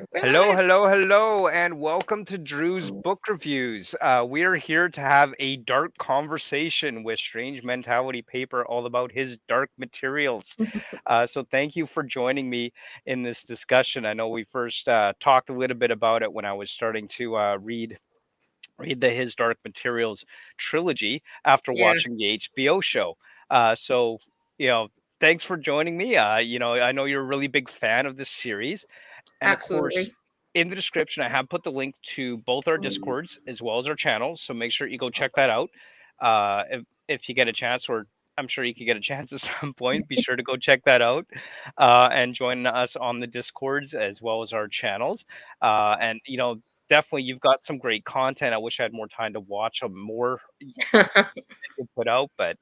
We're Hello, live. hello, hello, and welcome to Drew's Book Reviews. We are here to have a dark conversation with Strange Mentality Paper all about his dark materials. So, thank you for joining me in this discussion. I know we first talked a little bit about it when I was starting to read the His Dark Materials trilogy after Yeah, watching the HBO show. So, you know, thanks for joining me. I know you're a really big fan of this series. And of absolutely. course, in the description, I have put the link to both our Discords as well as our channels. So make sure you go check Awesome. that out. If you get a chance, or I'm sure you could get a chance at some point, be sure to go check that out and join us on the Discords as well as our channels. Definitely you've got some great content. I wish I had more time to watch more you put out, but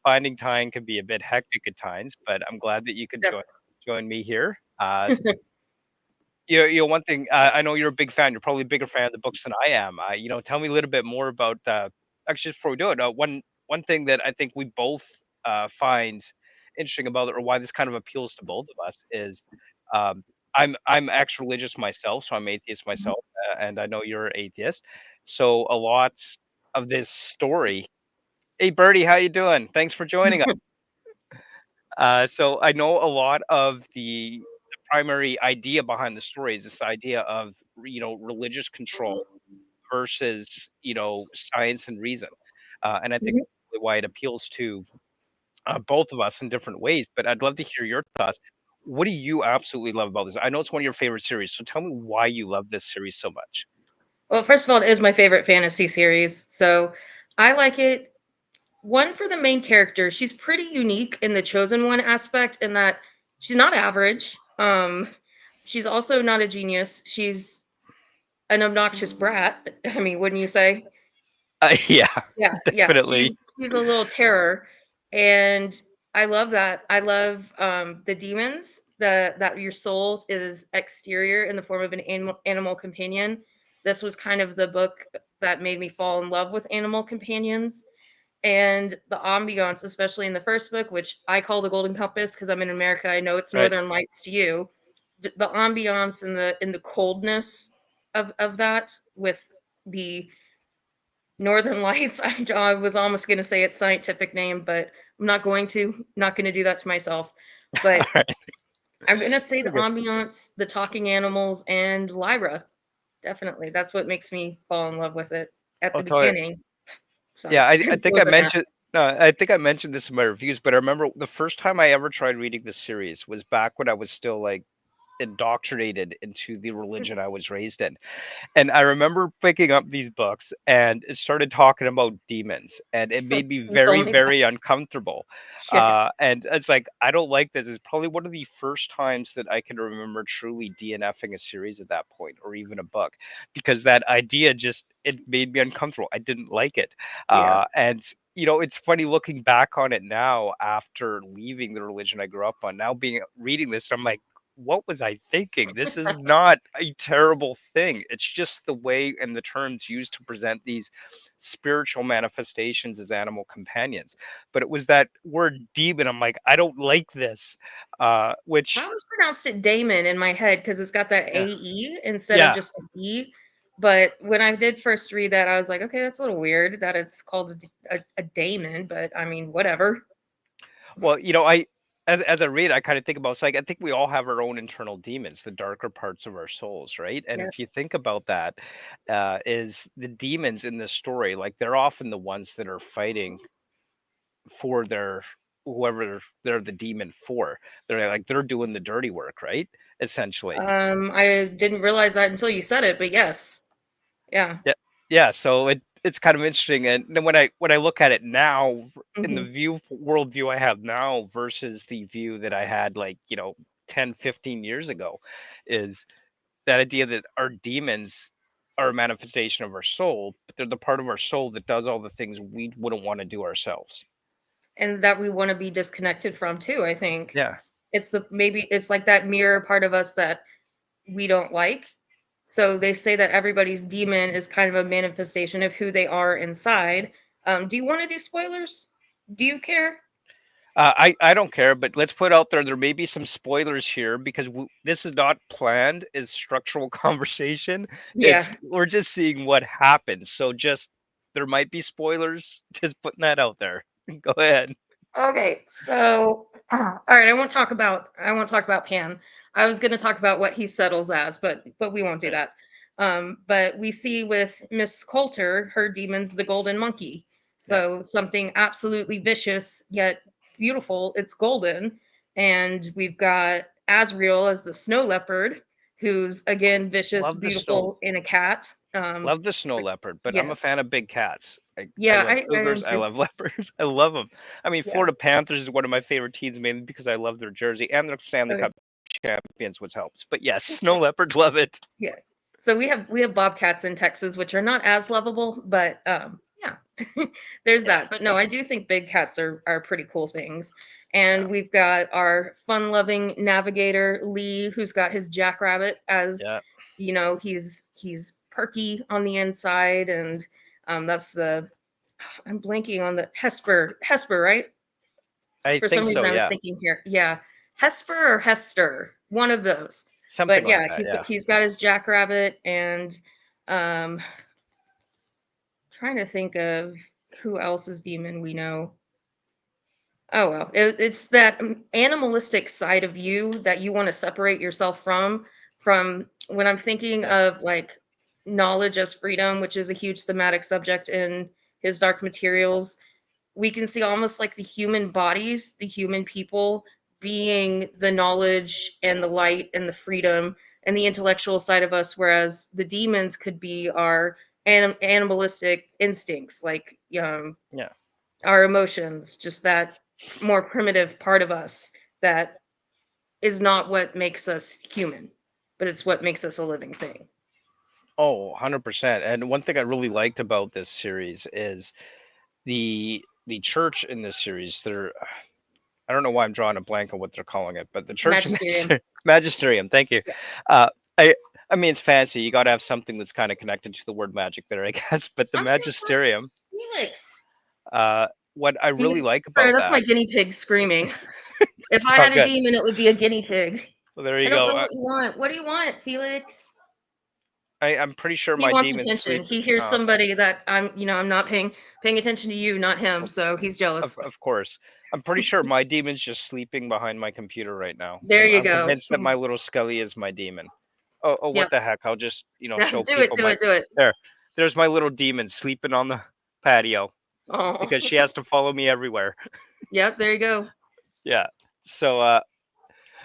finding time can be a bit hectic at times. But I'm glad that you could join me here. Definitely. One thing, I know you're a big fan. You're probably a bigger fan of the books than I am. Tell me a little bit more about. Actually, just before we do it, one thing that I think we both find interesting about it, or why this kind of appeals to both of us, is um, I'm ex-religious myself, so I'm atheist myself, and I know you're atheist. So a lot of this story. Hey, Bertie, how you doing? Thanks for joining us. So I know a lot of the primary idea behind the story is this idea of religious control versus science and reason, and I think Mhm. that's really why it appeals to both of us in different ways. But I'd love to hear your thoughts. What do you absolutely love about this? I know it's one of your favorite series, so tell me why you love this series so much. Well, first of all, it is my favorite fantasy series. So I like it. One, for the main character, she's pretty unique in the chosen one aspect in that she's not average. She's also not a genius. She's an obnoxious brat. I mean, wouldn't you say? Yeah, Yeah, yeah. definitely. She's a little terror, and I love that. I love the demons. That your soul is exterior in the form of an animal companion. This was kind of the book that made me fall in love with animal companions, and the ambiance, especially in the first book, which I call the Golden Compass because I'm in America. I know it's Right. Northern Lights to you. The ambiance and the coldness of that with the Northern Lights. I was almost going to say its scientific name, but I'm not going to. Not going to do that to myself. All But right. I'm going to say the Very good. ambiance, the talking animals, and Lyra. Definitely, that's what makes me fall in love with it at I'll the tell you. beginning. Yeah, Sorry, I think I closing that. mentioned no, I think I mentioned this in my reviews, but I remember the first time I ever tried reading this series was back when I was still like indoctrinated into the religion I was raised in. And I remember picking up these books and it started talking about demons and it made me You told very, me that. very uncomfortable. Yeah, And it's like, I don't like this. It's probably one of the first times that I can remember truly DNFing a series at that point or even a book because that idea just, it made me uncomfortable. I didn't like it. yeah. It's funny looking back on it now after leaving the religion I grew up on, now being reading this, I'm like, what was I thinking? This is not a terrible thing. It's just the way and the terms used to present these spiritual manifestations as animal companions. But it was that word demon. I'm like, I don't like this. I Which, always pronounced it Damon in my head because it's got that yeah, AE instead of yeah. just an E. But when I did first read that, I was like, okay, that's a little weird that it's called a daemon, but I mean, whatever. Well, as I read, I kind of think about it's like I think we all have our own internal demons, the darker parts of our souls, right? And if Yes. you think about that, is the demons in this story, like they're often the ones that are fighting for their whoever they're the demon for. They're doing the dirty work, right? Essentially. I didn't realize that until you said it, but yes. Yeah. Yeah. Yeah. So it's kind of interesting. And then when I look at it now in the Mhm. worldview I have now versus the view that I had 10, 15 years ago, is that idea that our demons are a manifestation of our soul, but they're the part of our soul that does all the things we wouldn't want to do ourselves. And that we wanna be disconnected from too, I think. Yeah. It's the maybe it's like that mirror part of us that we don't like. So they say that everybody's demon is kind of a manifestation of who they are inside. Do you wanna do spoilers? Do you care? I don't care, but let's put out there may be some spoilers here because this is not planned. It's structural conversation. It's Yeah. we're just seeing what happens. So just there might be spoilers. Just putting that out there. Go ahead. Okay, so all right, I won't talk about Pan. I was going to talk about what he settles as, but we won't do Right. that. But we see with Miss Coulter, her demon's the golden monkey. Yeah. So something absolutely vicious yet beautiful. It's golden, and we've got Asriel as the snow leopard, who's again vicious, Love the snow. beautiful, in a cat. Love the snow But leopard, but I'm a yes, fan of big cats. I yeah, love I am cougars. I too. love leopards. I love them. I mean, Yeah. Florida Panthers is one of my favorite teams, mainly because I love their jersey and their Stanley Okay. Cup champions, which helps. But yes, snow leopards, love it. Yeah. So we have bobcats in Texas, which are not as lovable, but yeah, there's Yeah. that. But no, I do think big cats are pretty cool things. Yeah. And we've got our fun-loving navigator Lee, who's got his jackrabbit as Yeah. he's perky on the inside, and that's the I'm blanking on the Hesper, right? I For some think reason, so. I was Yeah. thinking here, yeah, Hesper or Hester, one of those. Something But like yeah, that. Yeah. he's got his jackrabbit, and um, trying to think of who else's demon we know. Oh well, it's that animalistic side of you that you want to separate yourself from. From when I'm thinking Yeah. of like knowledge as freedom, which is a huge thematic subject in his Dark Materials, we can see almost like the human bodies, the human people being the knowledge and the light and the freedom and the intellectual side of us, whereas the demons could be our animalistic instincts, like Yeah. our emotions, just that more primitive part of us that is not what makes us human, but it's what makes us a living thing. Oh, 100%. And one thing I really liked about this series is the church in this series. I don't know why I'm drawing a blank on what they're calling it, but the church in this Magisterium. magisterium. Thank you. Yeah. Uh, I I mean it's fancy. You got to have something that's kind of connected to the word magic there, I guess. But the I'm so sorry, magisterium. Felix. What I really like Sorry, about that's my that. guinea pig screaming. If It's I all had a good. demon, it would be a guinea pig. Well, there I you don't go. know what you want. What do you want, Felix? I'm pretty sure He my wants demon's attention. sleeping. He hears somebody that I'm not paying attention to you, not him. Of, So he's jealous. of course. I'm pretty sure my demon's just sleeping behind my computer right now. There you I'm go. convinced that my little Scully is my demon. Oh, what Yep. the heck? I'll just, show Do it. people Do my it. Do it. there. There's my little demon sleeping on the patio Oh. because she has to follow me everywhere. Yep. There you go. Yeah. So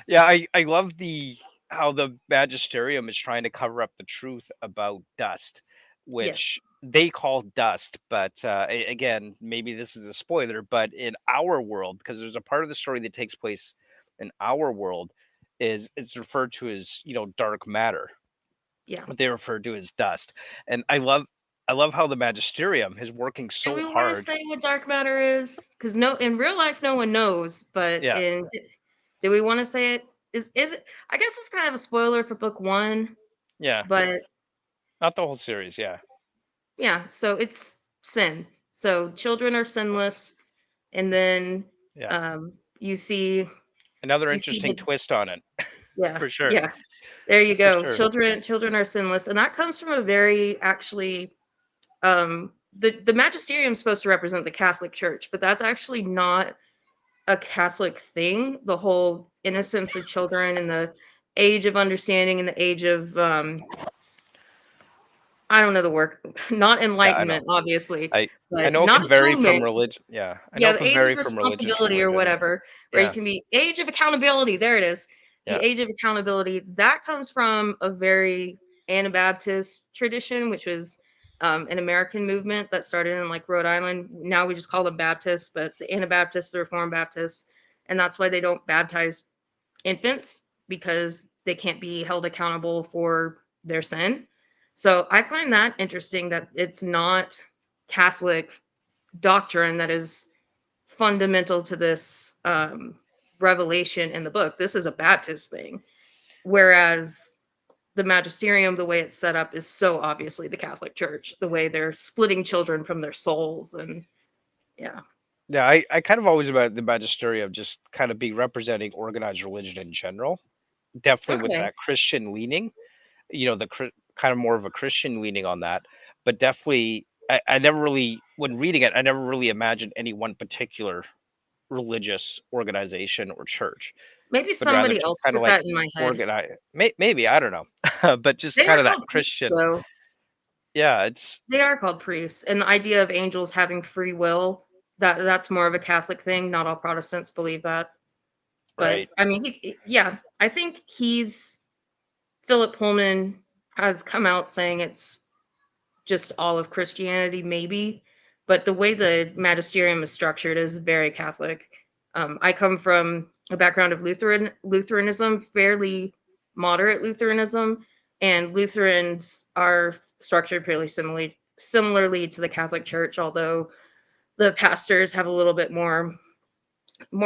yeah, I love the how the magisterium is trying to cover up the truth about dust, Yes. which they call dust, but again, maybe this is a spoiler, but in our world, because there's a part of the story that takes place in our world, is it's referred to as dark matter, Yeah. what they refer to as dust, and I love how the magisterium is working Do so we want to hard. say what dark matter is? Because no, in real life, no one knows. But Yeah, in do we want to say it? Is it? I guess it's kind of a spoiler for book one. yeah, But not the whole series. Yeah, yeah, so it's sin. So children are sinless, and then yeah. um, you see Another you see interesting the twist on it, yeah, for sure, yeah. There you for go. sure. Children are sinless, and that comes from a very actually the magisterium is supposed to represent the Catholic Church, but that's actually not a Catholic thing. The whole innocence of children and the age of understanding and the age of I don't know the word, not Yeah, I know. enlightenment, obviously, I but know it not can vary from atonement. religion. Yeah, I know Yeah, it the can age of vary from religion to responsibility or religion. whatever, where you Yeah, can be age of accountability. There it is. The yeah, age of accountability that comes from a very Anabaptist tradition, which was an American movement that started in like Rhode Island. Now we just call them Baptists, but the Anabaptists, the Reformed Baptists, and that's why they don't baptize infants because they can't be held accountable for their sin. So I find that interesting that it's not Catholic doctrine that is fundamental to this revelation in the book. This is a Baptist thing, whereas the magisterium, the way it's set up, is so obviously the Catholic Church. The way they're splitting children from their souls, and yeah, Yeah, I kind of always about the magisterium just kind of be representing organized religion in general, definitely with Okay. that Christian leaning, kind of more of a Christian leaning on that, but definitely I never really when reading it, I never really imagined any one particular religious organization or church, Maybe but rather somebody just else kind of put like that in my head. organize maybe I don't know, but just They kind are of that called priests, Christian. though. Yeah, it's They are called priests, and the idea of angels having free will, that's more of a Catholic thing. Not all Protestants believe that. But right, I mean, yeah, I think Philip Pullman has come out saying it's just all of Christianity, maybe. But the way the magisterium is structured is very Catholic. I come from a background of Lutheranism, fairly moderate Lutheranism, and Lutherans are structured fairly similarly to the Catholic Church, although the pastors have a little bit more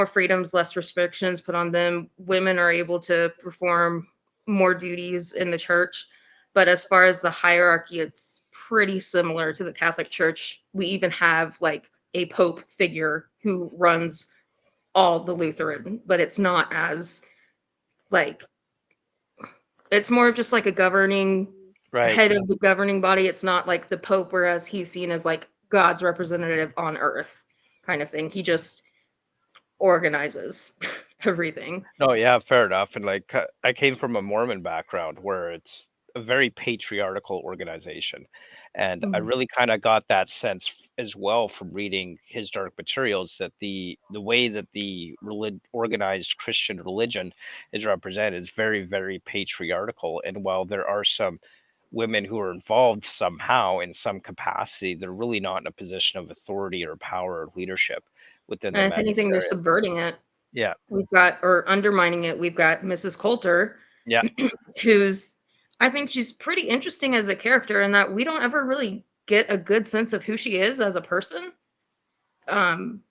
freedoms, less restrictions put on them. Women are able to perform more duties in the church. But as far as the hierarchy, it's pretty similar to the Catholic Church. We even have like a pope figure who runs all the Lutheran, but it's not as like it's more of just like a governing right. head of the governing body. It's not like the pope, whereas he's seen as like God's representative on earth kind of thing. He just organizes everything. No, yeah, fair enough. And like, I came from a Mormon background where it's a very patriarchal organization. And I Mm. really kind of got that sense as well from reading his dark materials that the way that the organized Christian religion is represented is very, very patriarchal. And while there are some women who are involved somehow in some capacity, they're really not in a position of authority or power or leadership within the And if anything, they're magisterium. subverting it. Yeah. We've got, or undermining it. We've got Mrs. Coulter, Yeah. who's, I think she's pretty interesting as a character in that we don't ever really get a good sense of who she is as a person. Um,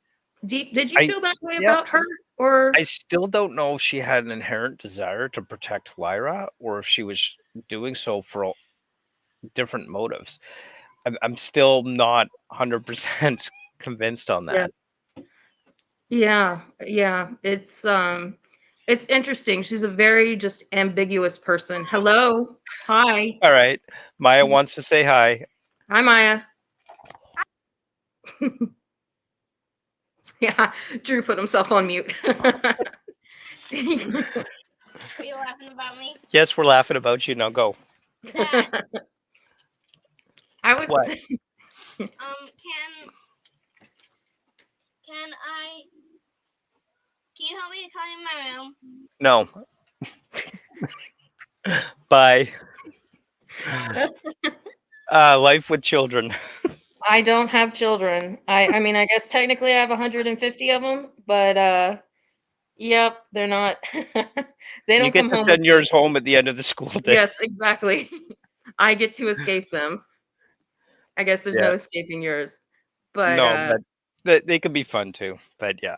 did you I feel that way yeah, about her? Or, I still don't know if she had an inherent desire to protect Lyra or if she was doing so for different motives. I'm still not 100% convinced on yeah, that. yeah, it's interesting. She's a very just ambiguous person. Hello. Hi. All right. Maya wants to say hi. Hi, Maya. Yeah, Drew put himself on mute. Are you laughing about me? Yes, we're laughing about you. Now go. Dad, I would What? say, can I? Can you help me to clean my room? No. Bye. Life with children. I don't have children. I mean, I guess technically I have 150 of them, but yep, they're not. They You don't get come to home with send me. yours home at the end of the school day. Yes, exactly. I get to escape them. I guess there's Yeah. no escaping yours. But No, but they could be fun too. But yeah.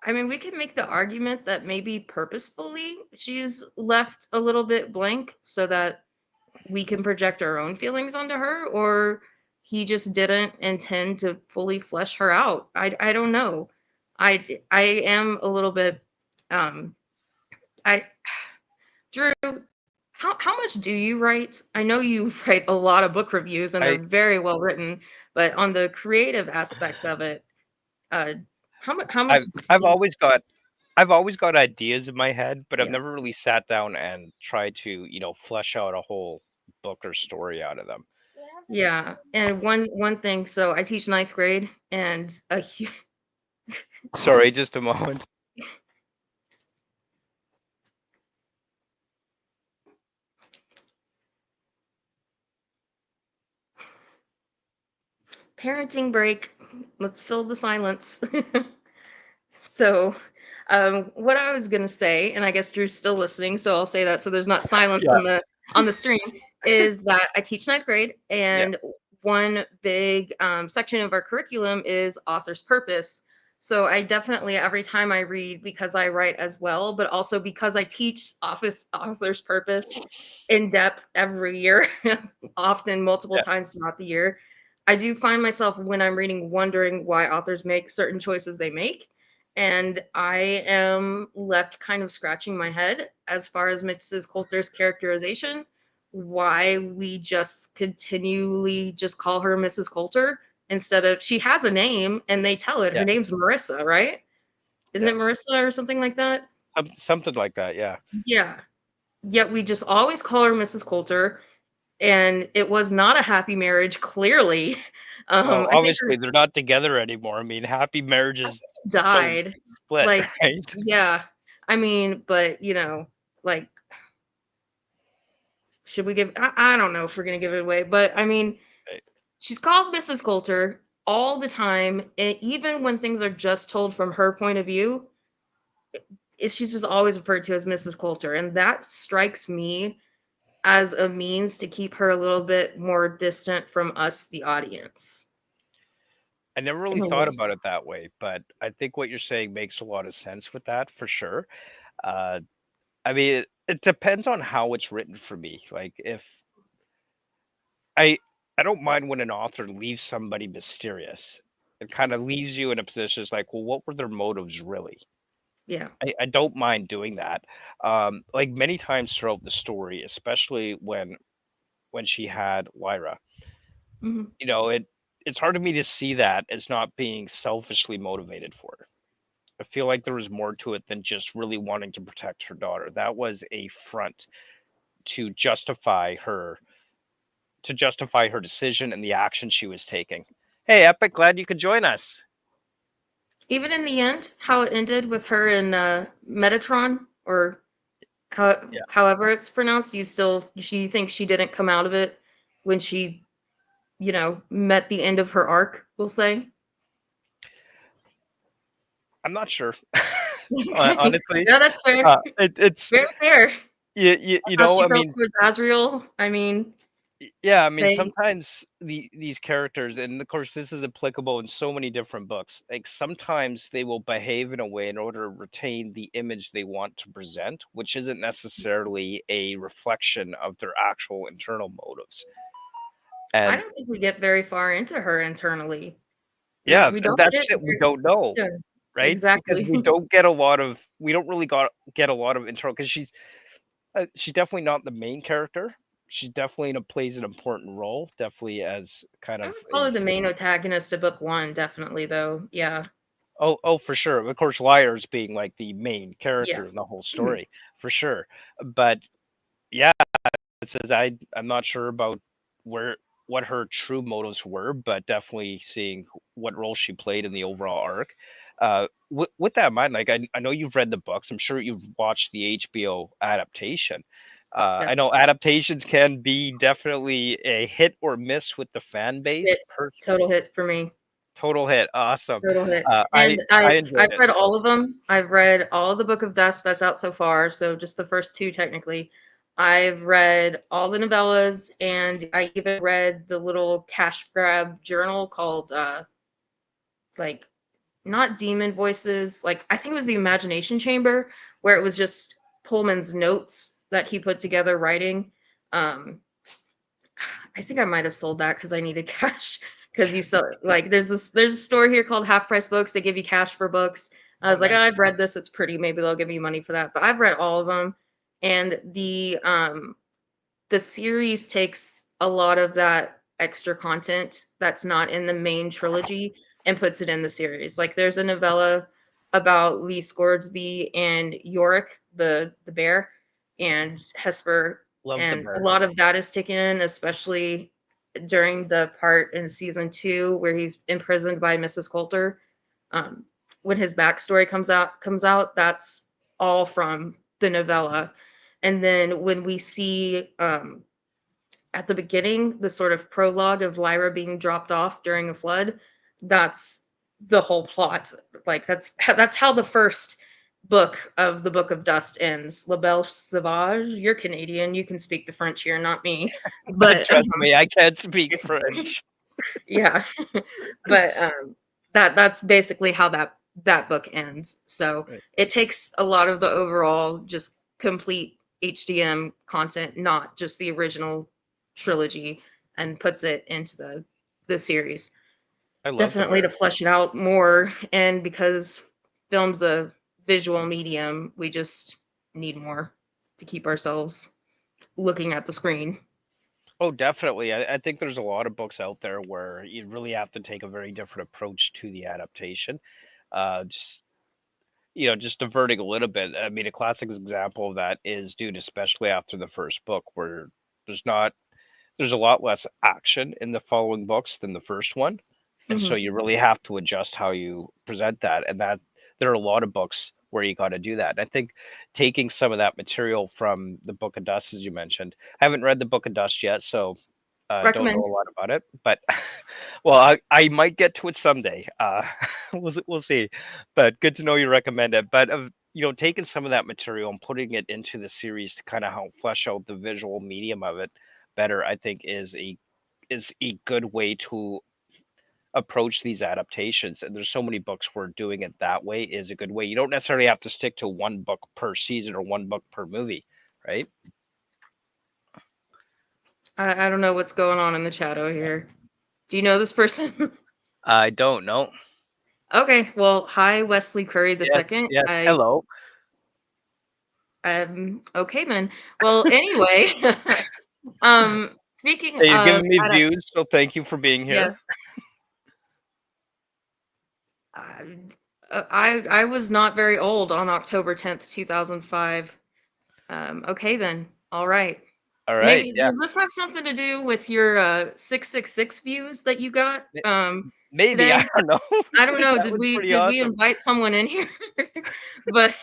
I mean, we could make the argument that maybe purposefully she's left a little bit blank so that we can project our own feelings onto her, or he just didn't intend to fully flesh her out. I don't know. I am a little bit um I Drew, how much do you write? I know you write a lot of book reviews and they're I very well written, but on the creative aspect of it, uh how much I've do I've you, always got I've always got ideas in my head, but I've yeah. never really sat down and tried to, flesh out a whole book or story out of them. Yeah. And one thing, so I teach ninth grade and Sorry, just a moment. parenting break. Let's fill the silence. So, what I was gonna say, and I guess Drew's still listening, so I'll say that so there's not silence Yeah, on the stream, is that I teach ninth grade, yeah, and one big section of our curriculum is author's purpose. So I definitely every time I read because I write as well, but also because I teach office author's purpose in depth every year, often multiple yeah. times throughout the year. I do find myself when I'm reading wondering why authors make certain choices they make. And I am left kind of scratching my head as far as Mrs. Coulter's characterization, why we just continually just call her Mrs. Coulter instead of she has a name and they tell it. Her Yeah, name's Marissa, right? Isn't yeah, it Marissa or something like that? something like that. Yeah. Yeah. Yet we just always call her Mrs. Coulter, and it was not a happy marriage, clearly. Well, I think obviously they're not together anymore. I mean, happy I marriages think he don't died. split, Like, right? yeah. I mean, but like, should we give? I don't know if we're gonna give it away, but I mean, Right. she's called Mrs. Coulter all the time, and even when things are just told from her point of view, she's just always referred to as Mrs. Coulter, and that strikes me as a means to keep her a little bit more distant from us, the audience, I never in really a thought way. about it that way, but I think what you're saying makes a lot of sense with that for sure. Uh, I mean, it depends on how it's written for me. Like if I I don't mind when an author leaves somebody mysterious. It kind of leaves you in a position it's like, well, what were their motives really? Yeah. I don't mind doing that. Like many times throughout the story, especially when she had Lyra, Mhm. you know, it's hard to me to see that as not being selfishly motivated for her. I feel like there was more to it than just really wanting to protect her daughter. That was a front to justify her decision and the action she was taking. Hey, Epic, glad you could join us. Even in the end, how it ended with her in Metatron, or Yeah, however it's pronounced, you think she didn't come out of it when she, met the end of her arc, we'll say? I'm not sure. Okay. Honestly, Yeah, that's fair. it's Very fair. you How know, she I felt mean, towards Azrael. I mean, yeah, I mean, they sometimes these characters, and of course, this is applicable in so many different books. Like sometimes they will behave in a way in order to retain the image they want to present, which isn't necessarily a reflection of their actual internal motives. I And don't think we get very far into her internally. yeah, We don't that's get shit we don't know, yeah, right? Because exactly. we don't really get a lot of internal because she's definitely not the main character. She's definitely plays an important role, definitely as kind I of would call a her the main antagonist of book 1, definitely, though. Yeah. oh for sure. Of course, Liars being like the main Yeah. character in the whole Mhm. story for sure. But yeah, it says I'm not sure about where what her true motives were, but definitely seeing what role she played in the overall arc. With that in mind, like I know you've read the books. I'm sure you've watched the HBO adaptation. Yeah. I know adaptations can be definitely a hit or miss with the fan base. Hit. Total hit for me. Total hit, awesome. Total hit. I And I I've enjoyed it. read all of them. I've read all the Book of Dust that's out so far, so just the first 2 technically. I've read all the novellas, and I even read the little cash grab journal called, like, not Demon Voices, like, I think it was the Imagination Chamber, where it was just Pullman's notes that he put together writing. Um, I think I might have sold that because I needed cash. Because you sell like there's a store here called Half Price Books. They give you cash for books. I Oh, was like, oh, nice. I've read this. It's pretty. Maybe they'll give you money for that. But I've read all of them, and the series takes a lot of that extra content that's not in the main trilogy and puts it in the series. Like there's a novella about Lee Scoresby and Yorick, the bear, and Hesper, Love the and a bear. lot of that is taken in, especially during the part in season 2 where he's imprisoned by Mrs. Coulter. Um, when his backstory comes out, that's all from the novella. And then when we see at the beginning the sort of prologue of Lyra being dropped off during a flood, that's the whole plot. Like that's how the first book of the Book of Dust ends. La Belle Sauvage. You're Canadian. You can speak the French here, not me. But Trust me, I can't speak French. yeah, but that's basically how that book ends. So Right. it takes a lot of the overall just complete HDM content, not just the original trilogy, and puts it into the this series. I love to Definitely learn. to flesh it out more, and because film's a visual medium, we just need more to keep ourselves looking at the screen. Oh, definitely. I think there's a lot of books out there where you really have to take a very different approach to the adaptation. Just just diverting a little bit. I mean, a classic example of that is Dune, especially after the first book, where there's not there's a lot less action in the following books than the first one. And so Mhm. you really have to adjust how you present that. And that there are a lot of books where you got to do that. And I think taking some of that material from the Book of Dust, as you mentioned, I haven't read the Book of Dust yet, so don't know Recommend. a lot about it. But well, I might get to it someday. We'll see. But good to know you recommend it. But of taking some of that material and putting it into the series to kind of help flesh out the visual medium of it better, I think is a good way to approach these adaptations. And there's so many books where doing it that way is a good way. You don't necessarily have to stick to one book per season or one book per movie, right? I don't know what's going on in the chat over here. Do you know this person? I don't know. Okay, well, hi Wesley Curry the Yes, second. yes. Hello. Okay then. Well, anyway, speaking Hey, you're of giving me adapt, views, so thank you for being here. yes, I, I was not very old on October 10th, 2005. Okay then. All right. All right. Maybe Yeah. does this have something to do with your 666 views that you got May- Maybe I today? don't know. I don't know. That was pretty Did we awesome. invite someone in here? But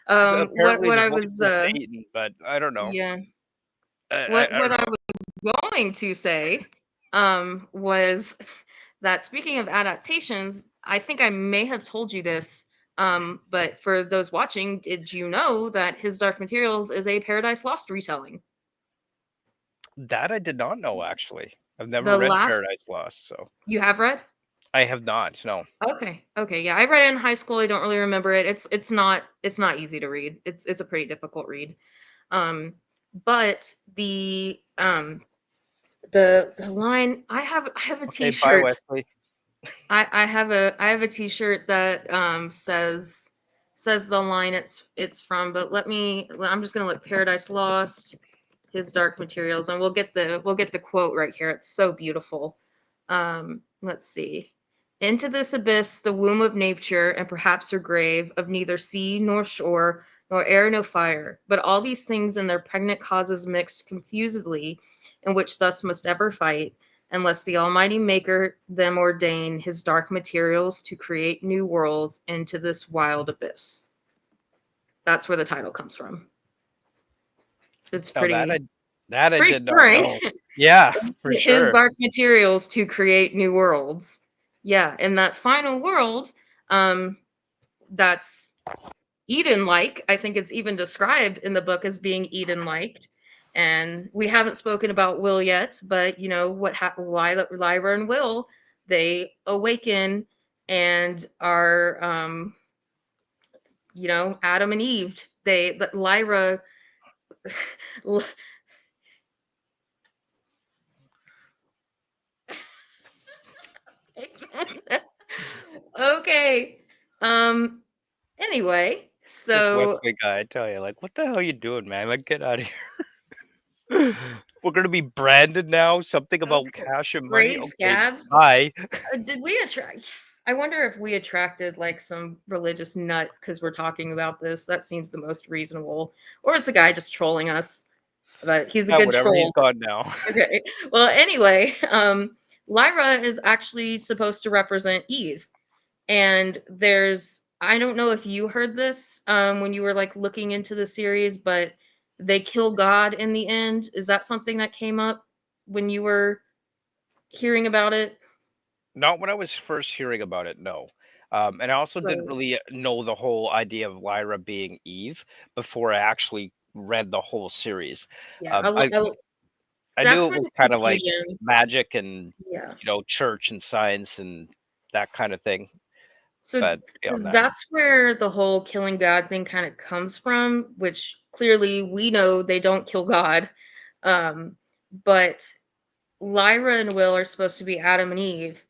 Apparently, what the I voice was of Satan, but I don't know. yeah, I what don't I know. was going to say was that speaking of adaptations, I think I may have told you this, but for those watching, did you know that His Dark Materials is a Paradise Lost retelling? That I did not know actually. I've never The read last Paradise Lost, so you have read? I have not. No. Okay. Okay. Yeah, I read it in high school. I don't really remember it. It's not easy to read. It's a pretty difficult read. Um, but the line I have a Okay. Bye, t-shirt. Wesley. I have a t-shirt that says the line it's from, but I'm just gonna look Paradise Lost, His Dark Materials, and we'll get the quote right here. It's so beautiful. Let's see. Into this abyss, the womb of nature, and perhaps her grave, of neither sea nor shore, nor air nor fire, but all these things and their pregnant causes mixed confusedly, in which thus must ever fight, unless the Almighty Maker them ordain his dark materials to create new worlds into this wild abyss. That's where the title comes from. It's Oh, pretty that it's I pretty did not stirring. know. Yeah, for His sure. dark materials to create new worlds. Yeah, and that final world, um, that's Eden-like. I think it's even described in the book as being Eden-like. And we haven't spoken about Will yet, but you know what happened? Why Lyra and Will they awaken and are, Adam and Eve. But Lyra, okay. Um. Anyway, This so Wesley guy, I tell you, like, what the hell are you doing, man? Like, get out of here. We're gonna be branded now. Something about cash and money. gray Okay, scabs. bye. Did we attract? I wonder if we attracted like some religious nut because we're talking about this. That seems the most reasonable. Or it's a guy just trolling us, but he's a Yeah, good whatever. He's troll. gone now. Okay. Well, anyway, Lyra is actually supposed to represent Eve, and I don't know if you heard this when you were like looking into the series, but they kill God in the end. Is that something that came up when you were hearing about it? Not when I was first hearing about it, no. And I also didn't So really know the whole idea of Lyra being Eve before I actually read the whole series. yeah, Um, I I knew that's it where was the kind of like confusion. magic and Yeah. church and science and that kind of thing. So But beyond that, that's where the whole killing God thing kind of comes from, which clearly we know they don't kill God. But Lyra and Will are supposed to be Adam and Eve,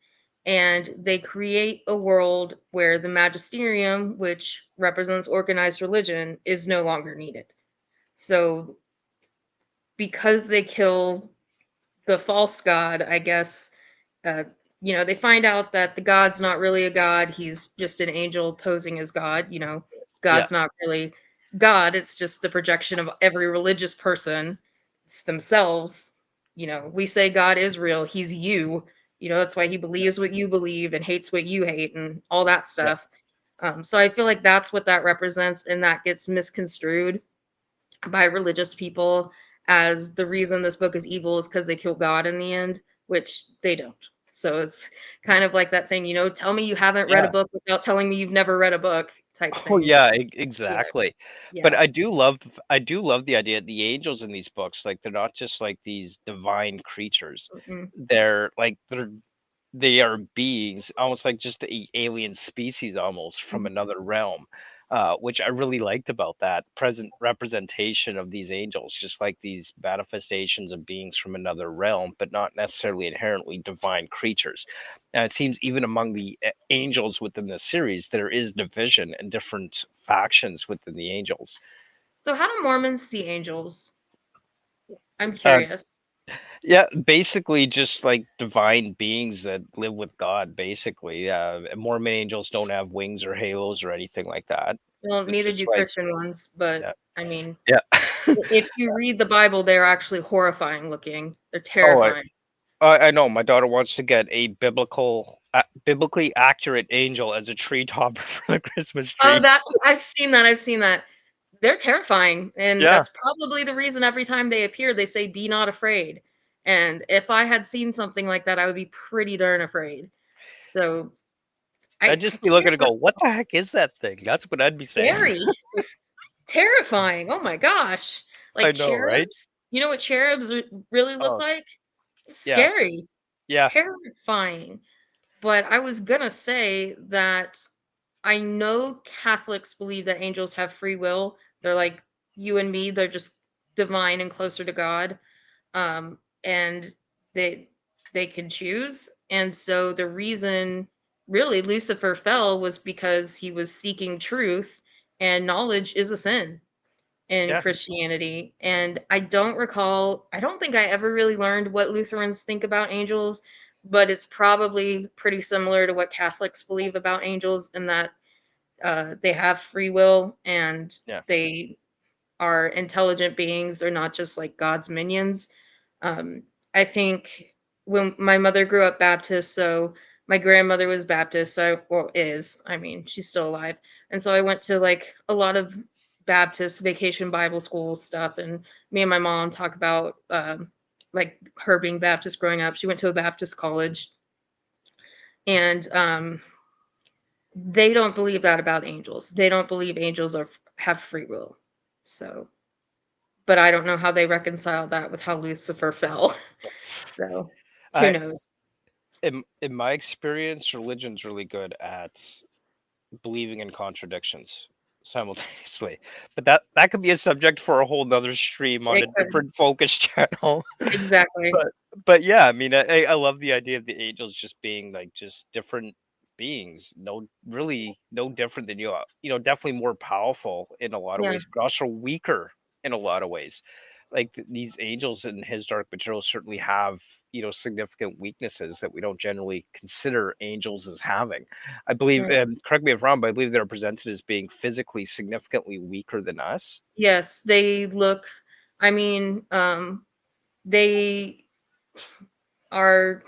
and they create a world where the magisterium, which represents organized religion, is no longer needed. So, because they kill the false god, I guess, uh, they find out that the god's not really a god. He's just an angel posing as God. Yeah, God's not really God. It's just the projection of every religious person. It's themselves. We say God is real. He's you. That's why he believes what you believe and hates what you hate and all that yeah. stuff. So I feel like that's what that represents, and that gets misconstrued by religious people as the reason this book is evil is because they kill God in the end, which they don't. So it's kind of like that thing, tell me you haven't read a Yeah. book without telling me you've never read a book type Oh thing. yeah, Yeah, exactly. But yeah. I do love the idea the angels in these books, like they're not just like these divine creatures. Mm-mm. They are beings, almost like just alien species, almost from Mhm. another realm, which I really liked about that present representation of these angels, just like these manifestations of beings from another realm, but not necessarily inherently divine creatures. And it seems even among the angels within the series, there is division and different factions within the angels. So how do Mormons see angels? I'm Uh, curious. Yeah, basically just like divine beings that live with God, basically. And Mormon angels don't have wings or halos or anything like that. Well, It's neither just do like, Christian ones, but yeah, I mean, yeah. if you read the Bible, they're actually horrifying looking. They're Oh, terrifying. I know. My daughter wants to get a biblically accurate angel as a tree topper for the Christmas Oh, tree. that I've seen that. I've seen that. They're terrifying, and Yeah, that's probably the reason every time they appear, they say, "Be not afraid." And if I had seen something like that, I would be pretty darn afraid. So I I'd I just be looking can't to go, what the heck is that thing? That's what I'd be saying. scary, terrifying. Oh my gosh, I like know, right? cherubs. You know what cherubs really look Oh, like? yeah, Scary, yeah, terrifying. But I was gonna say that I know Catholics believe that angels have free will. They're like you and me, they're just divine and closer to God. And they they can choose. And so the reason really Lucifer fell was because he was seeking truth, and knowledge is a sin in yeah, Christianity. And I don't think I ever really learned what Lutherans think about angels, but it's probably pretty similar to what Catholics believe about angels, in that they have free will and yeah, they are intelligent beings. They're not just like God's minions. Um, I think when my mother grew up Baptist, so my grandmother was Baptist, so well is. I mean, she's still alive. And so I went to like a lot of Baptist vacation Bible school stuff, and me and my mom talk about like her being Baptist growing up. She went to a Baptist college, and they don't believe that about angels. They don't believe angels have free will. So, but I don't know how they reconcile that with how Lucifer fell. So, who I knows? in my experience, religion's really good at believing in contradictions simultaneously. But that could be a subject for a whole nother stream on It a could. different focus channel. Exactly. but but yeah, I mean, I love the idea of the angels just being like just different beings, no, really no different than you. Definitely more powerful in a lot of Yeah. ways, but also weaker in a lot of ways. Like these angels in his dark material certainly have significant weaknesses that we don't generally consider angels as having. I believe, Right. correct me if I'm wrong, but I believe they're presented as being physically significantly weaker than us. Yes, they look, I mean, they are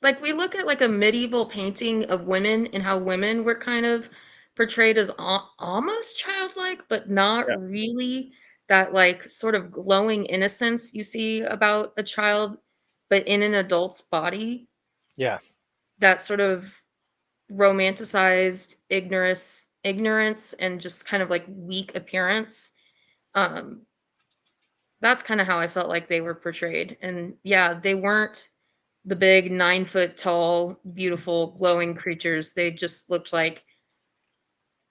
like, we look at like a medieval painting of women and how women were kind of portrayed as almost childlike, but not Yeah, really, that like sort of glowing innocence you see about a child, but in an adult's body, yeah, that sort of romanticized ignorance and just kind of like weak appearance. Um, that's kind of how I felt like they were portrayed. And yeah, they weren't the big 9 foot tall, beautiful, glowing creatures. They just looked like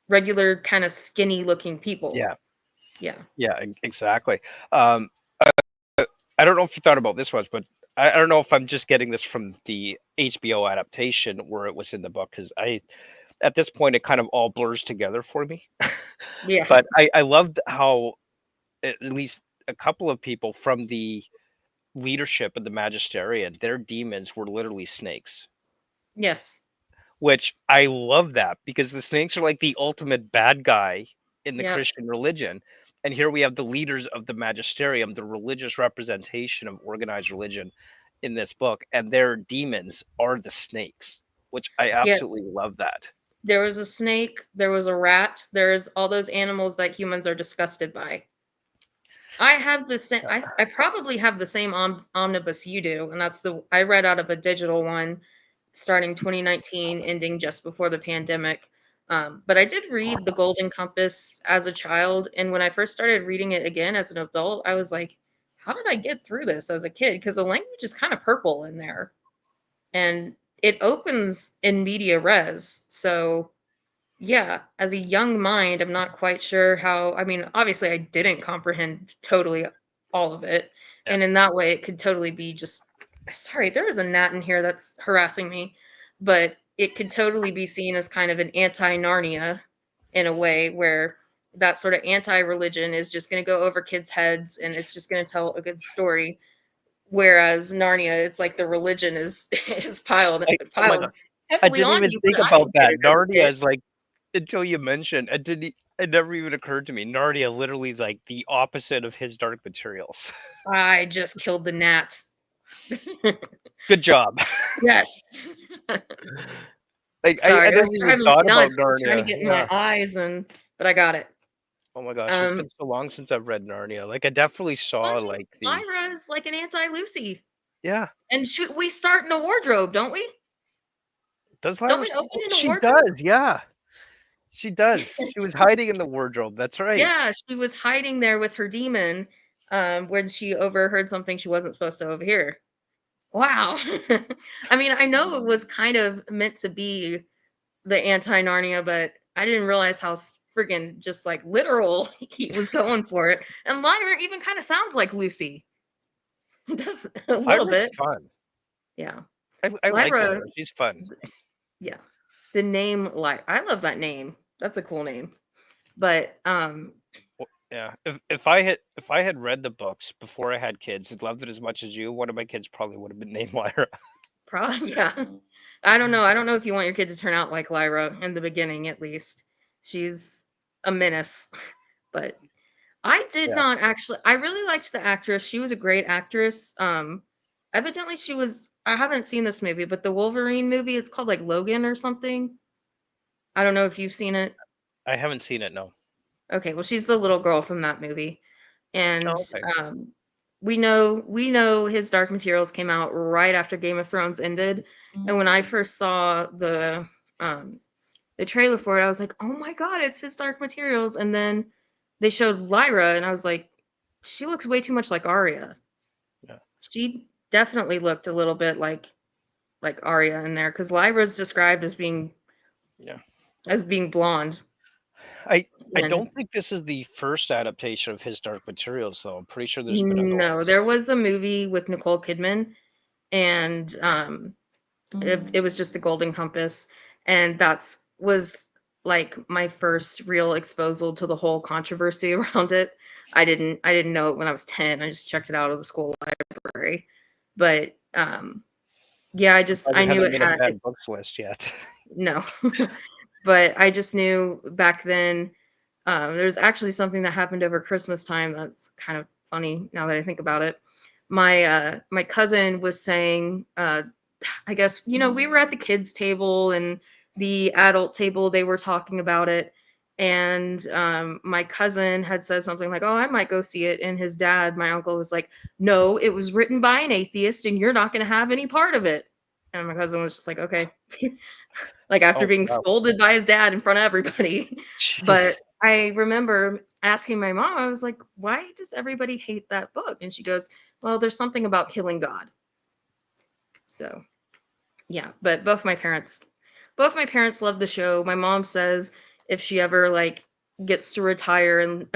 regular, kind of skinny looking people. yeah, Yeah. yeah, exactly. Um, I don't know if you thought about this much, but I don't know if I'm just getting this from the HBO adaptation where it was in the book, because I at this point it kind of all blurs together for me. Yeah. But I loved how at least a couple of people from the leadership of the Magisterium, their demons were literally snakes, Yes. which I love that because the snakes are like the ultimate bad guy in the Yep. Christian religion. And here we have the leaders of the Magisterium, the religious representation of organized religion in this book, and their demons are the snakes, which I Yes. absolutely love that. There was a snake, there was a rat, there's all those animals that humans are disgusted by. I have the same. I probably have the same omnibus you do, and that's the I read out of a digital one, starting 2019, ending just before the pandemic. But I did read The Golden Compass as a child, and when I first started reading it again as an adult, I was like, "How did I get through this as a kid?" Because the language is kind of purple in there, and it opens in media res, so yeah, as a young mind, I'm not quite sure how I mean, obviously, I didn't comprehend totally all of it, Yeah. and in that way, it could totally be just sorry, there is a gnat in here that's harassing me, but it could totally be seen as kind of an anti-Narnia in a way where that sort of anti-religion is just gonna go over kids' heads, and it's just gonna tell a good story, whereas Narnia, it's like the religion is is piled Oh my piled god, I heavily didn't on even you, think but I about didn't get that. it as a Narnia kid. is like, until you mentioned, it never even occurred to me. Narnia literally like the opposite of his Dark Materials. I just killed the gnats. Good job. Yes. Like I Sorry, it was never even driving me thought about nuts. It was trying to Narnia. get in my Yeah. eyes but I got it. Oh my gosh, it's Um, been so long since I've read Narnia. Like I definitely well, saw I like mean, the Lyra is like an anti-Lucy. yeah. And we start in a wardrobe, don't we? Does Don't Lyra we still? open in a She wardrobe? does, yeah. She does. She was hiding in the wardrobe. That's right. Yeah, she was hiding there with her demon, when she overheard something she wasn't supposed to overhear. Wow. I mean, I know it was kind of meant to be the anti-Narnia, but I didn't realize how friggin' just like literal he was going for it. And Lyra even kind of sounds like Lucy. Does a little Lyra's bit. fun. Yeah. I like Lyra, Lyra. She's fun. yeah. The name Lyra. I love that name. That's a cool name. But Yeah. If I had read the books before I had kids and loved it as much as you, one of my kids probably would have been named Lyra. probably yeah. I don't know. I don't know if you want your kid to turn out like Lyra in the beginning at least. She's a menace. But I did Yeah. not actually I really liked the actress. She was a great actress. Evidently she was I haven't seen this movie, but the Wolverine movie, it's called like Logan or something. I don't know if you've seen it. I haven't seen it, no. Okay, well she's the little girl from that movie. And Oh, okay. we know his Dark Materials came out right after Game of Thrones ended. And when I first saw um the trailer for it, I was like, "Oh my god, it's his Dark Materials." And then they showed Lyra and I was like, "She looks way too much like Arya." Yeah. She definitely looked a little bit like Arya in there cuz Lyra's described Yeah. as being blonde. I I And don't think this is the first adaptation of his Dark Materials, though. I'm pretty sure there's been other no, ones. there was a movie with Nicole Kidman and it was just the Golden Compass, and that's was like my first real exposure to the whole controversy around it. I didn't know it when I was 10. I just checked it out of the school library. But yeah, Surprised I it knew hasn't it made a had it banned books list yet. no. But I just knew back then there's actually something that happened over Christmas time that's kind of funny now that I think about it. My cousin was saying I guess, we were at the kids' table and the adult table, they were talking about it. And my cousin had said something like, "Oh, I might go see it." And his dad, my uncle, was like, "No, it was written by an atheist and you're not going to have any part of it." And my cousin was just like, "Okay." Like after Oh being wow. scolded by his dad in front of everybody. Jeez. But I remember asking my mom, I was like, "Why does everybody hate that book?" And she goes, "Well, there's something about killing God." So yeah, but both my parents love the show. My mom says if she ever like gets to retire and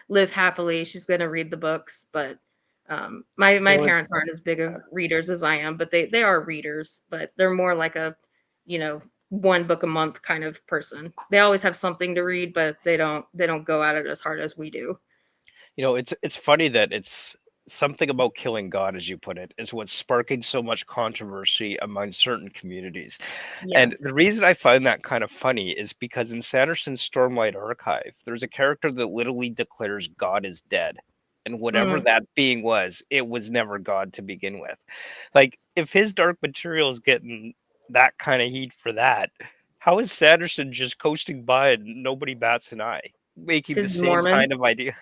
live happily, she's gonna read the books. But My You know, parents aren't as big of readers as I am, but they are readers, but they're more like a, you know, one book a month kind of person. They always have something to read, but they don't go at it as hard as we do. it's funny that it's something about killing God, as you put it, is what's sparking so much controversy among certain communities. Yeah. And the reason I find that kind of funny is because in Sanderson's Stormlight Archive, there's a character that literally declares God is dead. And whatever Mm, that being was, it was never God to begin with. Like, if his Dark Material is getting that kind of heat for that, how is Sanderson just coasting by and nobody bats an eye, making the is same Mormon. kind of idea?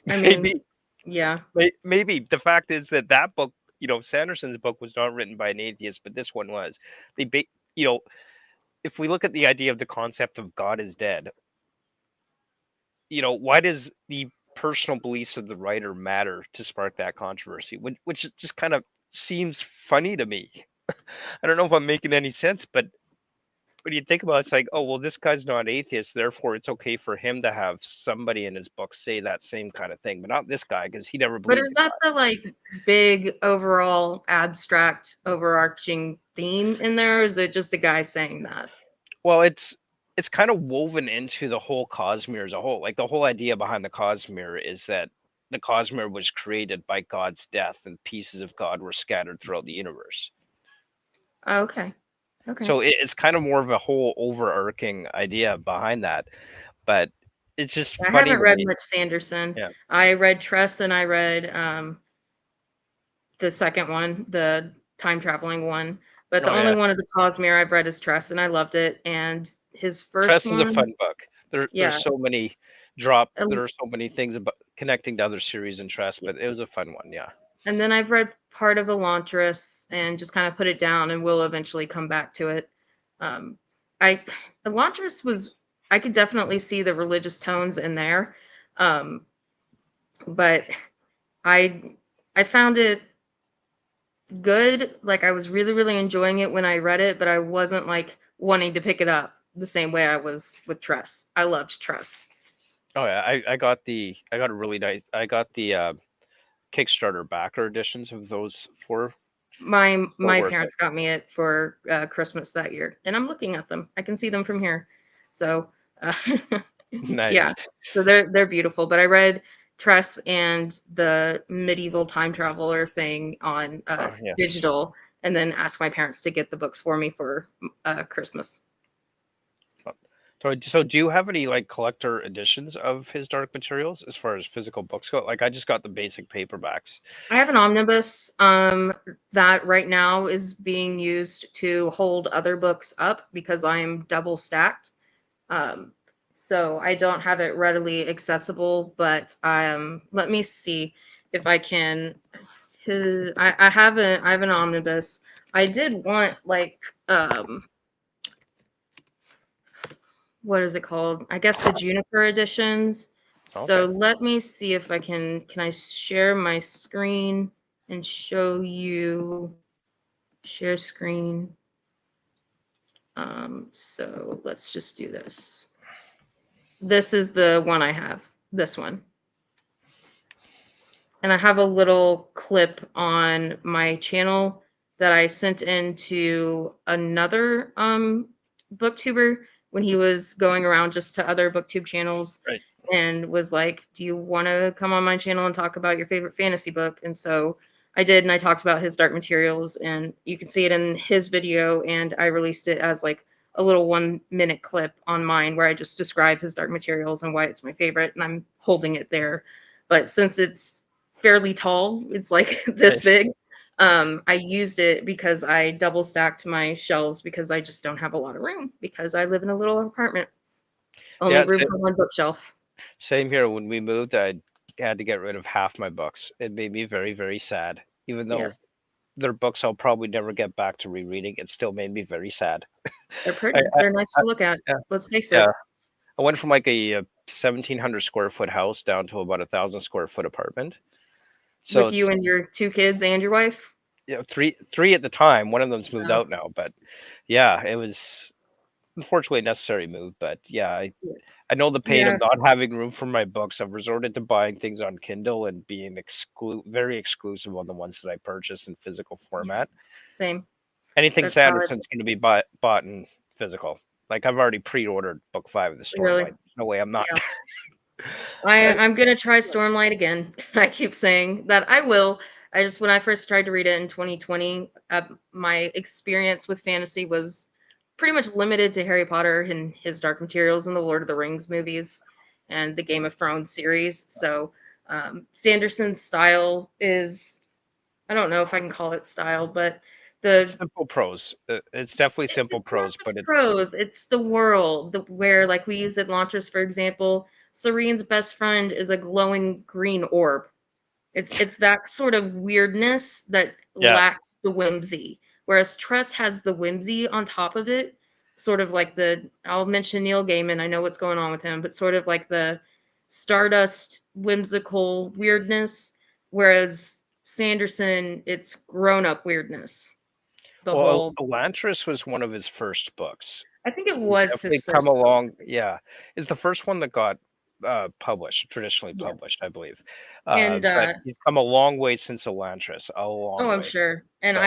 I mean, Maybe, yeah. maybe the fact is that that book, Sanderson's book was not written by an atheist, but this one was. They, you know, if we look at the idea of the concept of God is dead, why does the personal beliefs of the writer matter to spark that controversy? Which just kind of seems funny to me. I don't know if I'm making any sense, but when you think about it, it's like, oh, well, this guy's not atheist, therefore it's okay for him to have somebody in his book say that same kind of thing, but not this guy because he never But believed is in that God. the like big overall abstract overarching theme in there, or is it just a guy saying that? Well, it's kind of woven into the whole Cosmere as a whole. Like the whole idea behind the Cosmere is that the Cosmere was created by God's death, and pieces of God were scattered throughout the universe. Oh, okay. Okay. So it's kind of more of a whole overarching idea behind that. But it's just I funny haven't to read me. much Sanderson. Yeah. I read Tress and I read the second one, the time traveling one. But the Oh only yeah. one of the Cosmere I've read is Tress, and I loved it. And his first Tress is a one, fun book. There's yeah. so many And, there are so many things about connecting to other series in Tress, but it was a fun one. Yeah. and then I've read part of Elantris and just kind of put it down, and will eventually come back to it. Um, I Elantris was, I could definitely see the religious tones in there, um, but I I found it good. Like I was really, really enjoying it when I read it, but I wasn't like wanting to pick it up the same way I was with Tress. I loved Tress. Oh yeah. I got a really nice. I got the Kickstarter backer editions of those four. So My worth it. parents got me it for Christmas that year, and I'm looking at them. I can see them from here. So, uh, yeah. Nice. So they're beautiful. But I read Tress and the medieval time traveler thing on Oh yes. digital, and then asked my parents to get the books for me for Christmas. So do you have any like collector editions of his Dark Materials as far as physical books go? Like I just got the basic paperbacks. I have an omnibus that right now is being used to hold other books up because I am double stacked. Um, so I don't have it readily accessible, but let me see if I can. I have an omnibus. I did want like what is it called? I guess the Juniper editions. So Okay. let me see if I can I share my screen and show you share screen. So let's just do this. This is the one I have. This one. And I have a little clip on my channel that I sent in to another booktuber when he was going around just to other booktube channels Right. and was like, "Do you want to come on my channel and talk about your favorite fantasy book?" And so I did, and I talked about his Dark Materials, and you can see it in his video, and I released it as like a little 1 minute clip on mine where I just describe his Dark Materials and why it's my favorite, and I'm holding it there. But since it's fairly tall, it's like this Nice. big. I used it because I double stacked my shelves because I just don't have a lot of room because I live in a little apartment. Only Yeah, room for one bookshelf. same here. When we moved, I had to get rid of half my books. It made me very, very sad. Even though Yes, they're books I'll probably never get back to rereading, it still made me very sad. they're I, pretty. I, They're nice I to look at. yeah, Let's face yeah. it. I went from like a 1,700 square foot house down to about 1,000 square foot apartment. So With you it's and your two kids and your wife. three at the time. One of them's moved Oh, out now, but yeah, it was unfortunately a necessary move. But yeah, yeah. I know the pain Yeah, of not having room for my books. I've resorted to buying things on Kindle and being very exclusive on the ones that I purchase in physical yeah, format. same. Anything That's how I Sanderson's going to be bought in physical. Like I've already pre-ordered book 5 of the really. Stormlight. There's no way I'm not. Yeah. But I'm gonna try Stormlight again. I keep saying that I will. I just when I first tried to read it in 2020, my experience with fantasy was pretty much limited to Harry Potter and his Dark Materials and the Lord of the Rings movies and the Game of Thrones series. So Sanderson's style is I don't know if I can call it style, but it's the simple prose. It's definitely simple it's not prose, the but it's prose, it's the world, where like we use Atlantis for example. Serene's best friend is a glowing green orb. It's that sort of weirdness that yeah. lacks the whimsy, whereas Tress has the whimsy on top of it, sort of like the I'll mention Neil Gaiman, I know what's going on with him, but sort of like the Stardust whimsical weirdness, whereas Sanderson, it's grown up weirdness. The Well, whole Elantris was one of his first books. I think it He's was his definitely come first book. along. Yeah, it's the first one that got published, traditionally Yes. published, I believe. And But he's come a long way since Elantris, a long oh, I'm way. sure. And So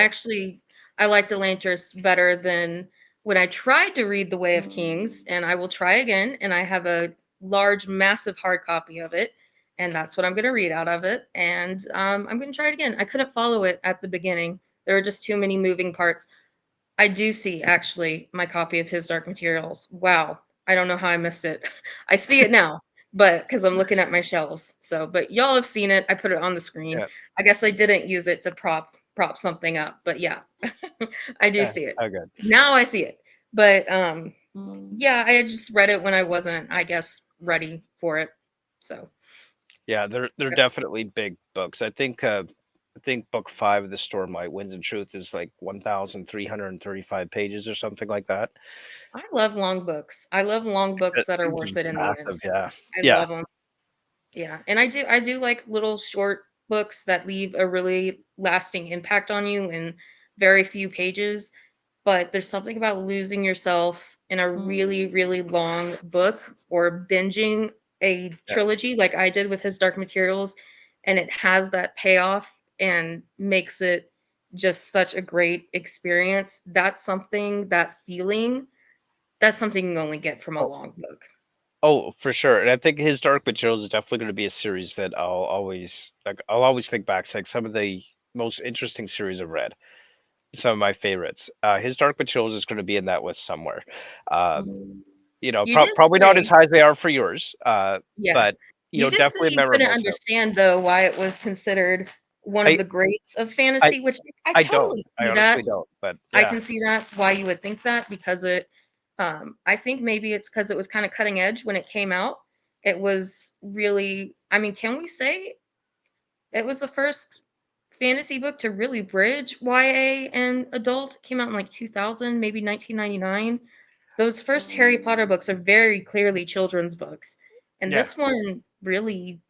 I liked Elantris better than when I tried to read The Way of Kings, and I will try again. And I have a large, massive hard copy of it, and that's what I'm going to read out of it. And I'm going to try it again. I couldn't follow it at the beginning. There were just too many moving parts. I do see actually my copy of his Dark Materials. Wow. I don't know how I missed it. I see it now, but because I'm looking at my shelves. So, but y'all have seen it. I put it on the screen. yeah, I guess I didn't use it to prop something up, but yeah, I do see it. how good. Now I see it. But yeah, I had just read it when I wasn't, I guess, ready for it. So, Yeah, they're yeah. definitely big books. I think book 5 of the Stormlight Winds and Truth is like 1,335 pages or something like that. I love long books. I love long books that are Things worth are it in the massive. end. Yeah, I yeah, love them. Yeah, and I do like little short books that leave a really lasting impact on you in very few pages, but there's something about losing yourself in a really, really long book or binging a yeah. trilogy like I did with his Dark Materials, and it has that payoff and makes it just such a great experience. That feeling, that's something you only get from a Oh, long book. oh, for sure. And I think his Dark Materials is definitely going to be a series that I'll always think back to like some of the most interesting series I've read. Some of my favorites. His Dark Materials is going to be in that list somewhere. Uh, You did probably not as say high as they are for yours. yeah. But You did say definitely you couldn't memorable. So understand though why it was considered one of I, the greats of I, fantasy, which I I don't. totally I see honestly that. don't. But I yeah, can see that why you would think that because it I think maybe it's because it was kind of cutting edge when it came out. It was really I mean, can we say it was the first fantasy book to really bridge YA and adult? It came out in like 2000, maybe 1999. Those first Harry Potter books are very clearly children's books. And yeah, this one really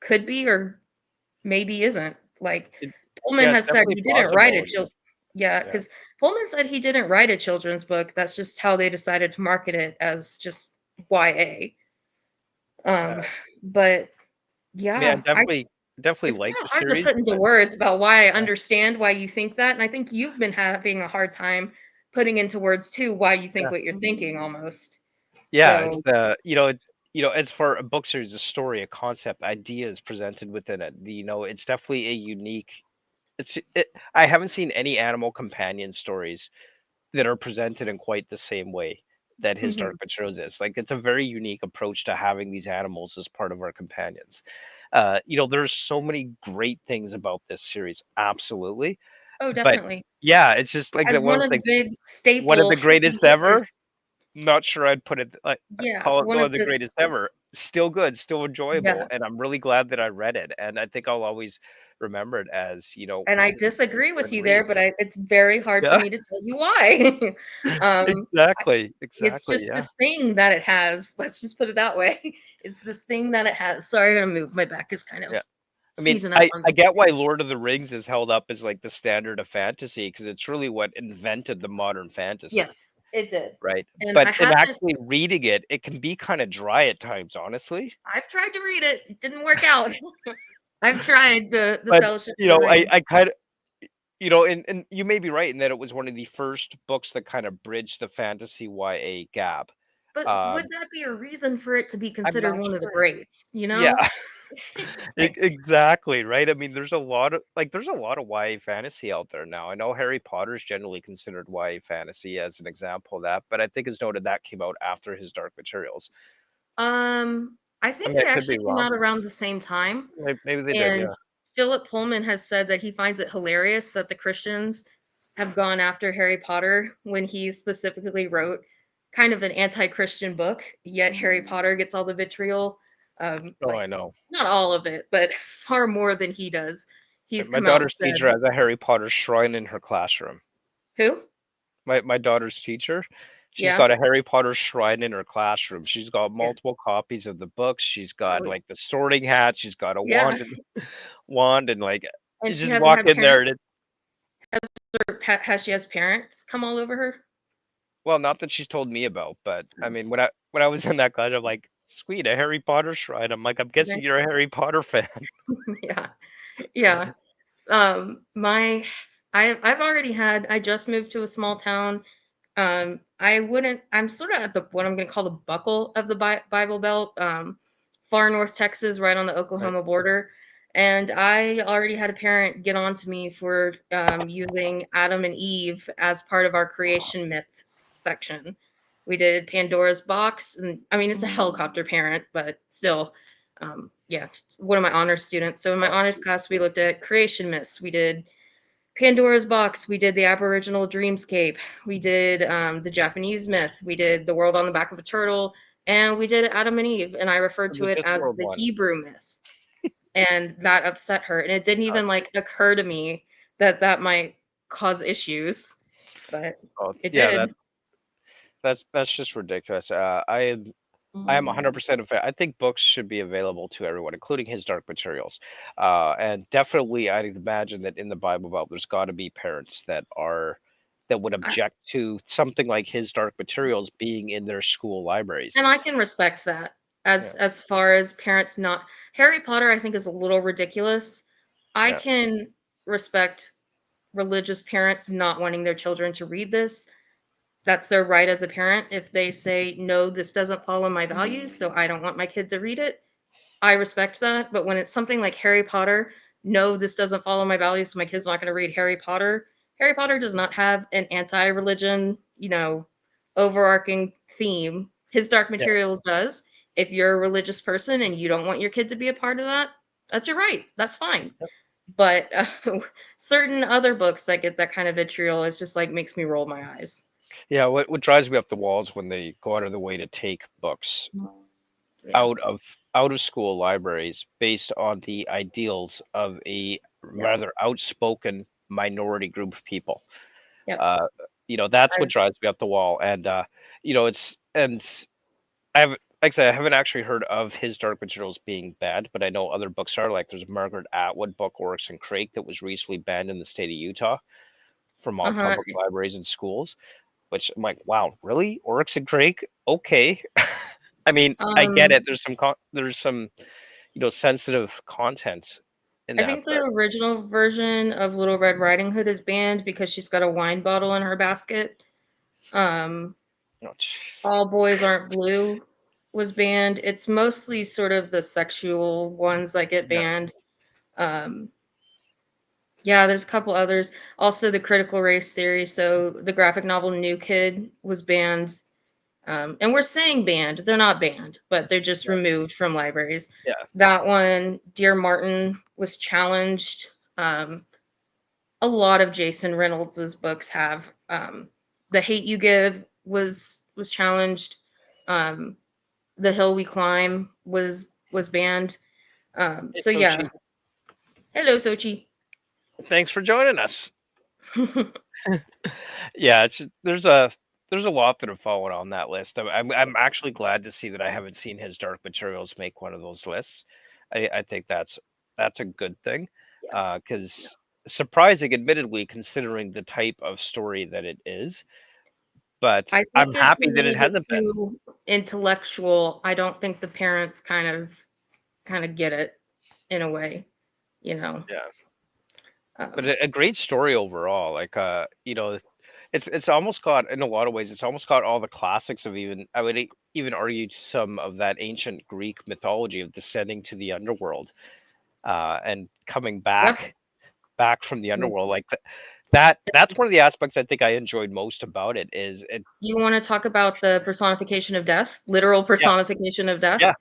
could be or maybe isn't. Like it, Pullman yeah. It's has said definitely he didn't write a plausible. child yeah, Yeah, because Pullman said he didn't write a children's book. That's just how they decided to market it as just YA. yeah. Um, but I mean, I yeah, I definitely it's like kind the of hard to series, put into but words about why I yeah, understand why you think that, and I think you've been having a hard time putting into words too why you think yeah. what you're thinking almost. Yeah, it's So, the it's for a book series, a story, a concept, ideas presented within it. It's definitely a unique. I haven't seen any animal companion stories that are presented in quite the same way that his Dark mhm. Materials is. Like it's a very unique approach to having these animals as part of our companions. There's so many great things about this series, absolutely. Oh, But definitely. yeah, it's just like As the one one of of the the things. big One of staple the heavy greatest hitters. ever. Not sure I'd put it like Yeah, call it one one of of the the greatest ever. Still good, still yeah, enjoyable, and I'm really glad that I read it. And I think I'll always remember it as and I a disagree with good you there, read. but it's very hard for Yeah, me to tell you why. Um, I exactly, it's exactly. just Yeah, this thing that it has, let's just put it that way. It's this thing that it has. Sorry, I'm gonna move. My back is kind yeah. of I mean, seizing up I on I me. get why Lord of the Rings is held up as like the standard of fantasy because it's really what invented the modern fantasy. Yes, It did. right? And But I in haven't actually reading it, it can be kind of dry at times, honestly. I've tried to read it. It didn't work out. I've tried the But Fellowship you of the know, Ring. I kind of, and you may be right in that it was one of the first books that kind of bridged the fantasy YA gap. But would Um, that be a reason for it to be I'm considered not one of the sure. greats, you Yeah, know? Like, exactly, right? I mean, there's a lot of YA fantasy out there now. I know Harry Potter's generally considered YA fantasy as an example of that, but I think it's noted that came out after his Dark Materials. I I think mean, they I could actually be came wrong. out around the same time. Maybe they did, And yeah. Philip Pullman has said that he finds it hilarious that the Christians have gone after Harry Potter when he specifically wrote kind of an anti-Christian book, yet Harry Potter gets all the vitriol. Oh, Like I know. not all of it, but far more than he does. He's My come out and daughter's said, teacher has a Harry Potter shrine in her classroom. "Who? My daughter's teacher, she's Yeah, got a Harry Potter shrine in her classroom. She's got yeah, multiple copies of the books. She's got oh, like the sorting hat. She's got a yeah." wand and like you And she just hasn't walk had in there and parents. it. Has she has parents come all over her? Well, not that she's told me about, but I mean, when I was in that class, I'm like, sweet, a Harry Potter shrine. I'm like, I'm guessing you're Nice. a Harry Potter fan. Yeah, yeah. My I've already had I just moved to a small town. I wouldn't I'm sort of at the what I'm going to call the buckle of the Bible Belt, far north Texas, right on the Right. Oklahoma border. And I already had a parent get on to me for using Adam and Eve as part of our creation myths section. We did Pandora's box, and I mean, it's a helicopter parent, but still, yeah, one of my honors students. So in my Oh, honors class, we looked at creation myths. We did Pandora's box. We did the Aboriginal dreamscape. We did the Japanese myth. We did the world on the back of a turtle, and we did Adam and Eve. And I referred was to it it just as World the One? Hebrew myth, and that upset her. And it didn't Uh, even like occur to me that that might cause issues, but oh, it yeah, did. that's just ridiculous. I am 100% a fan. I think books should be available to everyone, including his Dark Materials. And definitely, I'd imagine that in the Bible Belt, there's got to be parents that would I, object to something like his Dark Materials being in their school libraries. and I can respect that Yeah, as far as parents not Harry Potter. I think is a little ridiculous. I yeah, can respect religious parents not wanting their children to read this. That's their right as a parent. If they say, no, this doesn't follow my values, so I don't want my kid to read it, I respect that. But when it's something like Harry Potter, no, this doesn't follow my values, so my kid's not going to read Harry Potter. Harry Potter does not have an anti religion, overarching theme. His Dark yeah. Materials does. If you're a religious person and you don't want your kid to be a part of that, that's your right. That's fine. But certain other books that get that kind of vitriol is just like makes me roll my eyes. Yeah, what drives me up the wall is when they go out of the way to take books Yeah. out of school libraries based on the ideals of a Yep. rather outspoken minority group of people. Yep. Uh, that's I, what drives me up the wall. And it's and I have like I said, I haven't actually heard of his Dark Materials being banned, but I know other books are like there's a Margaret Atwood book, Oryx and Crake, that was recently banned in the state of Utah from all uh-huh. public libraries and schools. Which I'm like, wow, really? Oryx and Crake? Okay. I mean, I get Um, it. There's some sensitive content in I that, think the but original version of Little Red Riding Hood is banned because she's got a wine bottle in her basket. Um, oh, jeez. All Boys Aren't Blue was banned. It's mostly sort of the sexual ones that get Yeah, banned. Um, yeah, there's a couple others. Also, the critical race theory. So the graphic novel New Kid was banned. And we're saying banned. They're not banned, but they're just yeah, removed from libraries. yeah. That one, Dear Martin, was challenged. A lot of Jason Reynolds's books have. The Hate You Give was challenged. Um, the Hill We Climb was banned. Hey, So yeah. Sochi, Hello, Sochi. thanks for joining us. Yeah, there's a lot that have fallen on that list. I'm actually glad to see that I haven't seen his Dark Materials make one of those lists. I think that's a good thing, Yeah. because surprising, admittedly, considering the type of story that it is. but I I'm think it's a happy that it little bit hasn't been. too intellectual. I don't think the parents kind of get it in a way, you know. Yeah, but Um, a great story overall. Like, it's almost got, in a lot of ways, it's almost got all the classics of, even I would even argue some of that ancient Greek mythology of descending to the underworld, and coming yeah. back from the underworld. Like that's one of the aspects I think I enjoyed most about it. Is it? You want to talk about the personification of death, literal Yeah, personification of death? yeah,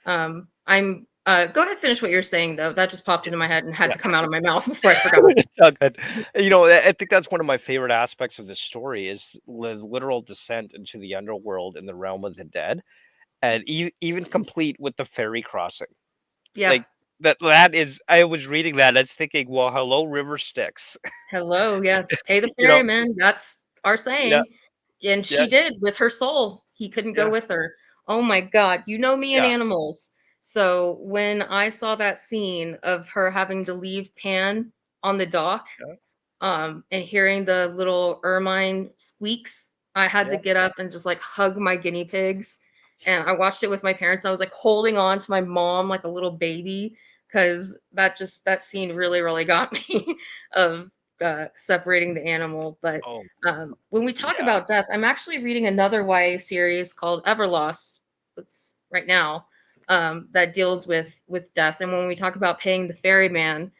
I'm go ahead, finish what you're saying though. That just popped into my head and had yeah. to come out of my mouth before I forgot. It's all good. I think that's one of my favorite aspects of this story is the literal descent into the underworld in the realm of the dead, and even complete with the ferry crossing. Yeah. Like that is, I was reading that, I was thinking, well, hello, River Styx. Hello. Yes. Pay the You know, ferryman. That's our yeah, saying. And yeah, she did with her soul. He couldn't go yeah, with her. Oh my God. You know me and yeah, animals. So when I saw that scene of her having to leave Pan on the dock, yeah, and hearing the little ermine squeaks, I had to yeah. get up and just like hug my guinea pigs. And I watched it with my parents. And I was like holding on to my mom like a little baby because that scene really, really got me of separating the animal. But Oh, when we talk yeah. about death, I'm actually reading another YA series called Everlost. It's right now that deals with death. And when we talk about paying the ferryman,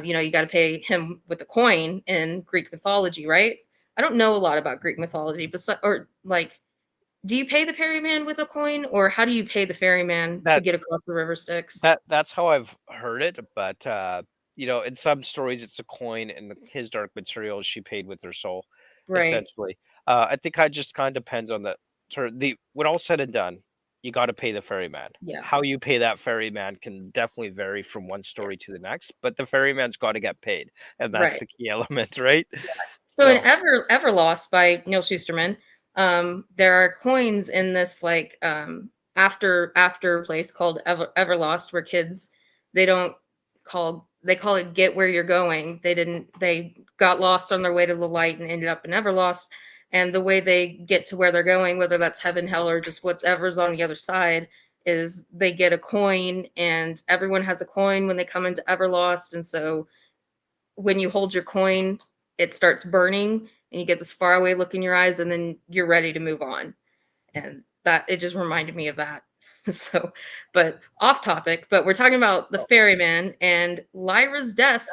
you got to pay him with a coin in Greek mythology, right? I don't know a lot about Greek mythology, but or like, do you pay the ferryman with a coin, or how do you pay the ferryman to That get across the river Styx? that's how I've heard it, but in some stories it's a coin, and his dark materials she paid with her soul, Right. essentially. I think I just kind of depends on the the when all said and done, you got to pay the ferryman. Yeah. How you pay that ferryman can definitely vary from one Yeah. story to the next, but the ferryman's got to get paid, and that's Right. the key element, right? So in So Everlost by Neil Shusterman, there are coins in this like after place called Everlost where kids they don't they call it get where you're going. They got lost on their way to the light and ended up in Everlost. And the way they get to where they're going, whether that's heaven, hell, or just whatever's on the other side, is they get a coin, and everyone has a coin when they come into Everlost. And so when you hold your coin, it starts burning and you get this faraway look in your eyes, and then you're ready to move on. And that it just reminded me of that. So, but off topic, but we're talking about the ferryman and Lyra's death.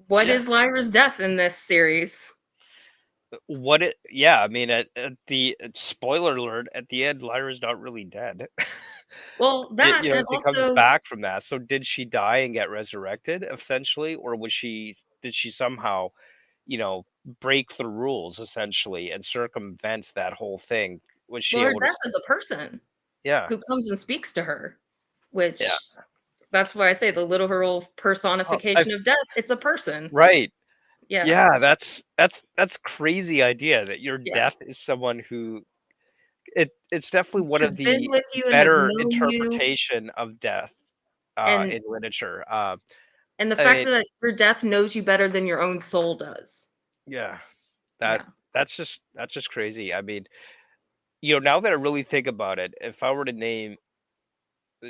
What yeah, is Lyra's death in this series? what it yeah, I mean, at the spoiler alert, at the end, Lyra's not really dead. Well, that and She comes also, back from that. So did she die and get resurrected essentially, or did she somehow, you know, break the rules essentially and circumvent that whole thing? Was well, she her able to? death is a person Yeah, who comes and speaks to her, yeah. which that's why I say the literal Oh, I've personification of death. It's a person. right. Yeah. Yeah, that's crazy idea that your Yeah. death is someone who it's definitely one of Has been the with you and has better known you. interpretation of death And in literature. the I fact mean, that your death knows you better than your own soul does. yeah, that Yeah. that's just crazy. I mean, now that I really think about it, if I were to name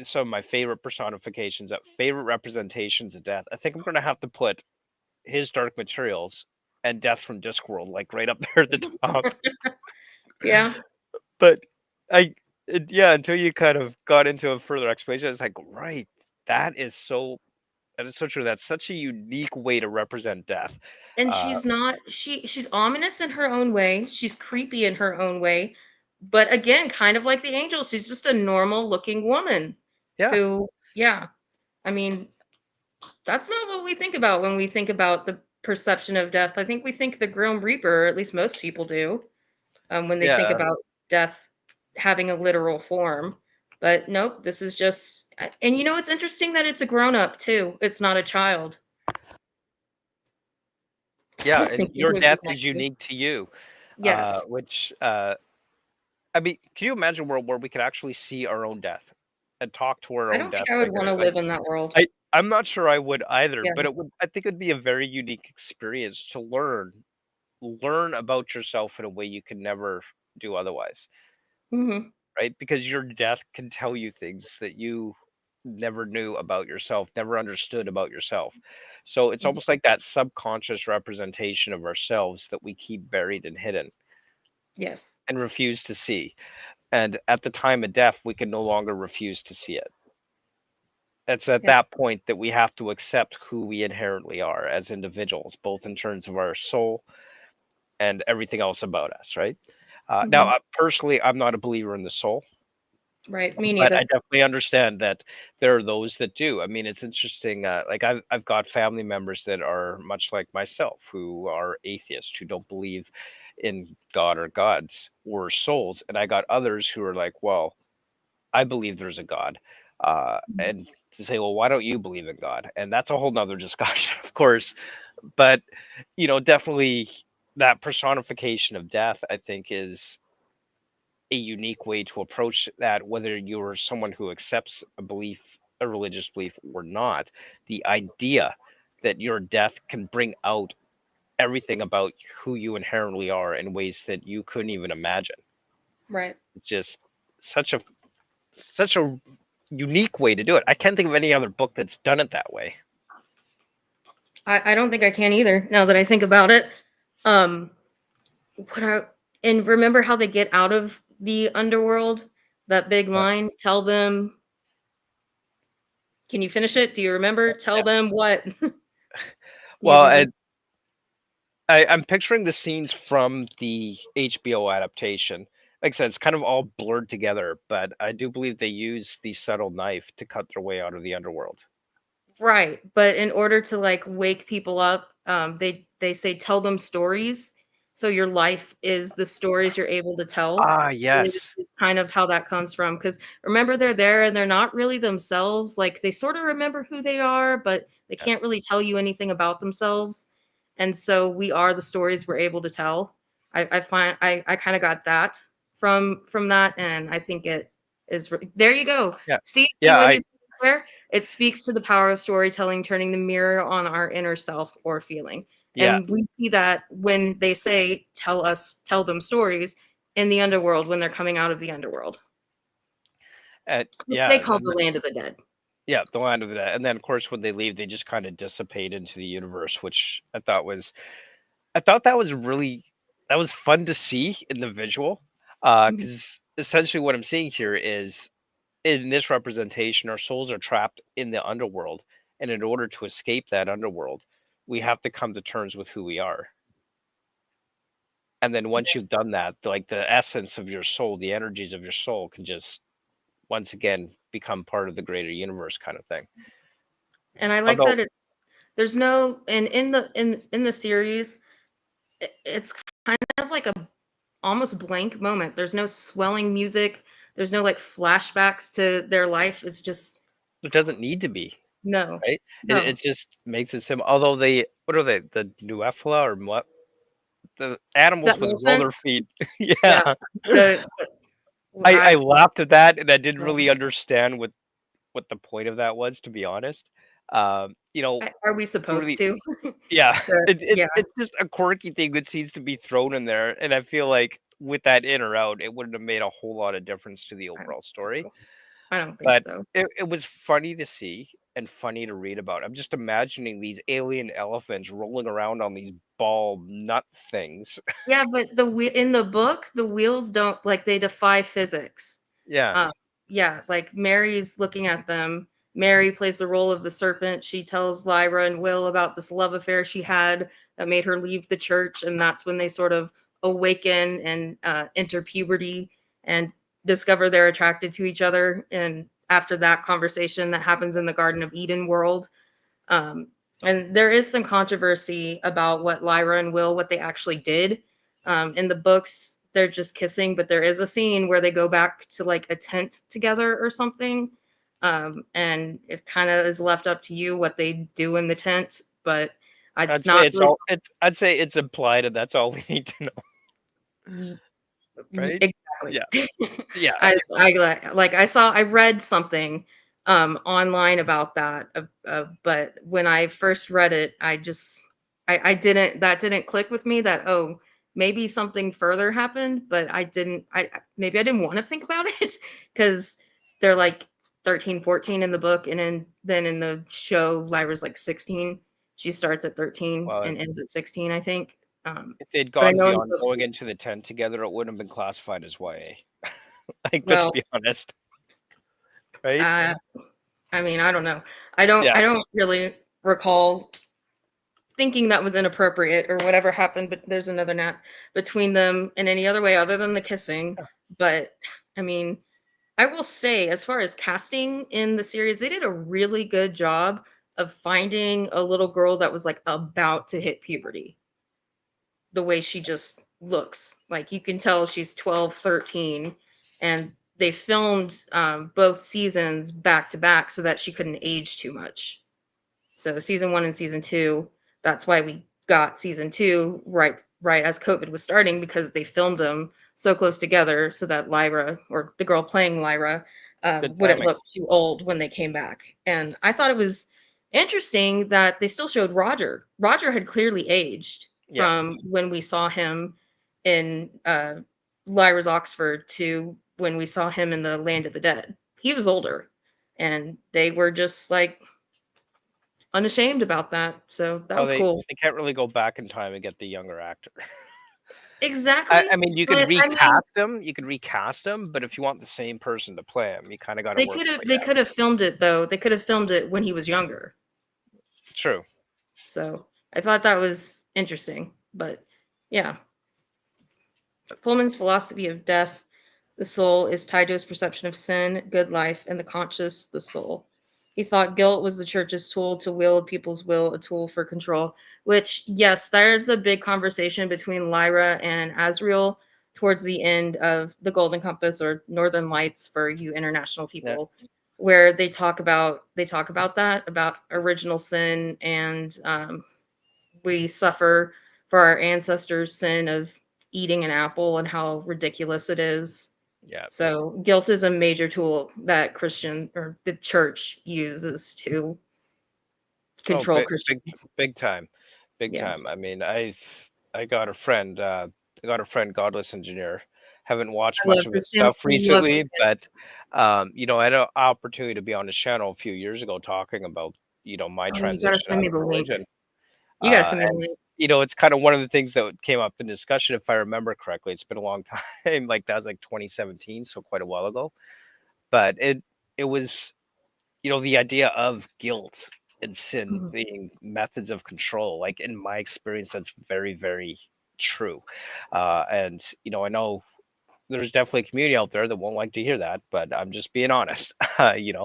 some of my favorite personifications, favorite representations of death, I think I'm gonna have to put his Dark Materials and Death from Discworld like right up there at the top. Yeah. But yeah, until you kind of got into a further explanation, it's like, right, that is so true. That's such a unique way to represent death. And Uh, she's ominous in her own way. She's creepy in her own way. But again, kind of like the angel, she's just a normal looking woman yeah, who, yeah. I mean, that's not what we think about when we think about the perception of death. I think we think the Grim Reaper, or at least most people do, when they think yeah, about death having a literal form. But nope, this is just, and it's interesting that it's a grown up too. It's not a child. yeah. I And think he your moves death his neck is too. unique to you. Yes. Which I mean, can you imagine a world where we could actually see our own death and talk to our I own don't think death I would want figure? to Like, live in that world. I'm not sure I would either, Yeah. but I think it'd be a very unique experience to learn about yourself in a way you can never. do otherwise, Hmm. right? Because your death can tell you things that you never knew about yourself, never understood about yourself. So it's almost like that subconscious representation of ourselves that we keep buried and hidden Yes. and refuse to see. And at the time of death, we can no longer refuse to see it. It's at Yep. that point that we have to accept who we inherently are as individuals, both in terms of our soul and everything else about us, right? Now, Hmm. personally, I'm not a believer in the soul, Right. Me but I neither. definitely understand that there are those that do. I mean, it's interesting. Like I've got family members that are much like myself, who are atheists, who don't believe in God or gods or souls, and I got others who are like, well, I believe there's a God. And to say, well, why don't you believe in God? And that's a whole nother discussion, of course. But, definitely that personification of death, I think, is a unique way to approach that, whether you're someone who accepts a belief, a religious belief, or not. The idea that your death can bring out everything about who you inherently are in ways that you couldn't even imagine. Right. It's just such a such a unique way to do it. I can't think of any other book that's done it that way. I don't think I can either. Now that I think about it, um, what I and remember how they get out of the underworld? That big Yeah. line. Tell them. Can you finish it? Do you remember? Tell Yeah. them what you Well, believe. I'm picturing the scenes from the HBO adaptation. Like I said, it's kind of all blurred together, but I do believe they use the subtle knife to cut their way out of the underworld. Right, but in order to, like, wake people up, they say, "Tell them stories." So your life is the stories you're able to tell, Ah, is yes. is kind of how that comes from. Because remember, they're there and they're not really themselves, like, they sorta remember who they are, but they Yeah. can't really tell you anything about themselves, and so we are the stories we're able to tell. I find I kinda got that from that, and I think it is re there you go. Yeah. See Yeah, what I he's where? It speaks to the power of storytelling, turning the mirror on our inner self or feeling. yeah. And we see that when they say, tell them stories in the underworld when they're coming out of the underworld. Yeah, They call and the land of the dead. yeah, the land of the dead. And then of course when they leave, they just kind of dissipate into the universe, which I thought that was really that was fun to see in the visual. Mhm. Because essentially what I'm seeing here is in this representation, our souls are trapped in the underworld, and in order to escape that underworld, we have to come to terms with who we are. And then once you've done that, like the essence of your soul, the energies of your soul can just once again become part of the greater universe kind of thing. And I like Although that there's no and in the series, it's kind of like a almost blank moment. There's no swelling music. There's no like flashbacks to their life. It's just it doesn't need to be, no, right? It no. just makes it simple. Although they, what are they? The Nuefla or what? The The animals with roller elephants, feet. yeah. Yeah. The I I laughed at that and I didn't yeah. really understand what the point of that was, to be honest. You know, Are we who are supposed the to? yeah, Yeah, it's just a quirky thing that seems to be thrown in there, and I feel like with that in or out, it wouldn't have made a whole lot of difference to the I don't overall think story. so. I don't think But so. it was funny to see and funny to read about. I'm just imagining these alien elephants rolling around on these ball nut things. Yeah, but in the book, the wheels don't like they defy physics. Yeah, Um, yeah, like Mary's looking at them. Mary plays the role of the serpent. She tells Lyra and Will about this love affair she had that made her leave the church, and that's when they sort of awaken and enter puberty and discover they're attracted to each other. And after that conversation that happens in the Garden of Eden world, Um, and there is some controversy about what Lyra and Will, what they actually did. In the books, they're just kissing, but there is a scene where they go back to like a tent together or something. And it kind of is left up to you what they do in the tent, but it's not really I'd say it's implied, and that's all we need to know, right? exactly. Yeah, yeah, I read something online about that, but when I first read it, I didn't that didn't click with me that oh maybe something further happened, but maybe I didn't want to think about it because they're like 13, 14 in the book, and then in the show, Lyra's like 16. She starts at 13 Well, and ends at 16, I think. if they'd But I gone know in the beyond books, going into the tent together, it wouldn't have been classified as YA. Like, let's well, be honest, right? uh, I mean, I don't know. Yeah. I don't really recall thinking that was inappropriate or whatever happened, but there's another nap between them in any other way other than the kissing. But I mean, I will say, as far as casting in the series, they did a really good job of finding a little girl that was like about to hit puberty. The way she just looks, like you can tell she's 12, 13, and they filmed both seasons back to back so that she couldn't age too much. So season 1 and season 2, that's why we got season 2 right as COVID was starting, because they filmed them so close together so that Lyra, or the girl playing Lyra, Good wouldn't timing. look too old when they came back. And I thought it was interesting that they still showed Roger. Roger had clearly aged Yeah. from when we saw him in Lyra's Oxford to when we saw him in the Land of the Dead. He was older, and they were just like unashamed about that. So that Well, was cool. they can't really go back in time and get the younger actor. Exactly. I mean, you could But I mean, recast him, but if you want the same person to play him, you kind of got to they work could it have like they that. could have filmed it though. They could have filmed it when he was younger. True. So I thought that was interesting. But yeah, Pullman's philosophy of death, the soul, is tied to his perception of sin, good life, and the conscious, the soul. He thought guilt was the church's tool to wield people's will, a tool for control. Which, yes, there's a big conversation between Lyra and Azriel towards the end of The Golden Compass, or Northern Lights for you international Yeah. people, where they talk about that, about original sin, and we suffer for our ancestors' sin of eating an apple and how ridiculous it is. Yeah. So guilt is a major tool that Christian, or the church, uses to Oh, control Christians. big time, big Yeah, time. I mean, I got a friend. I got a friend, Godless Engineer. Haven't watched I love much of his Christian. stuff I love recently, Christian. but I had an opportunity to be on his channel a few years ago talking about my Oh, you gotta transition send out me of the link. religion. You gotta send me the And link. it's kind of one of the things that came up in discussion, if I remember correctly. It's been a long time. Like, that was like 2017, so quite a while ago. But it was the idea of guilt and sin Mhm. being methods of control. Like, in my experience, that's very, very true. And I know there's definitely a community out there that won't like to hear that, but I'm just being honest. And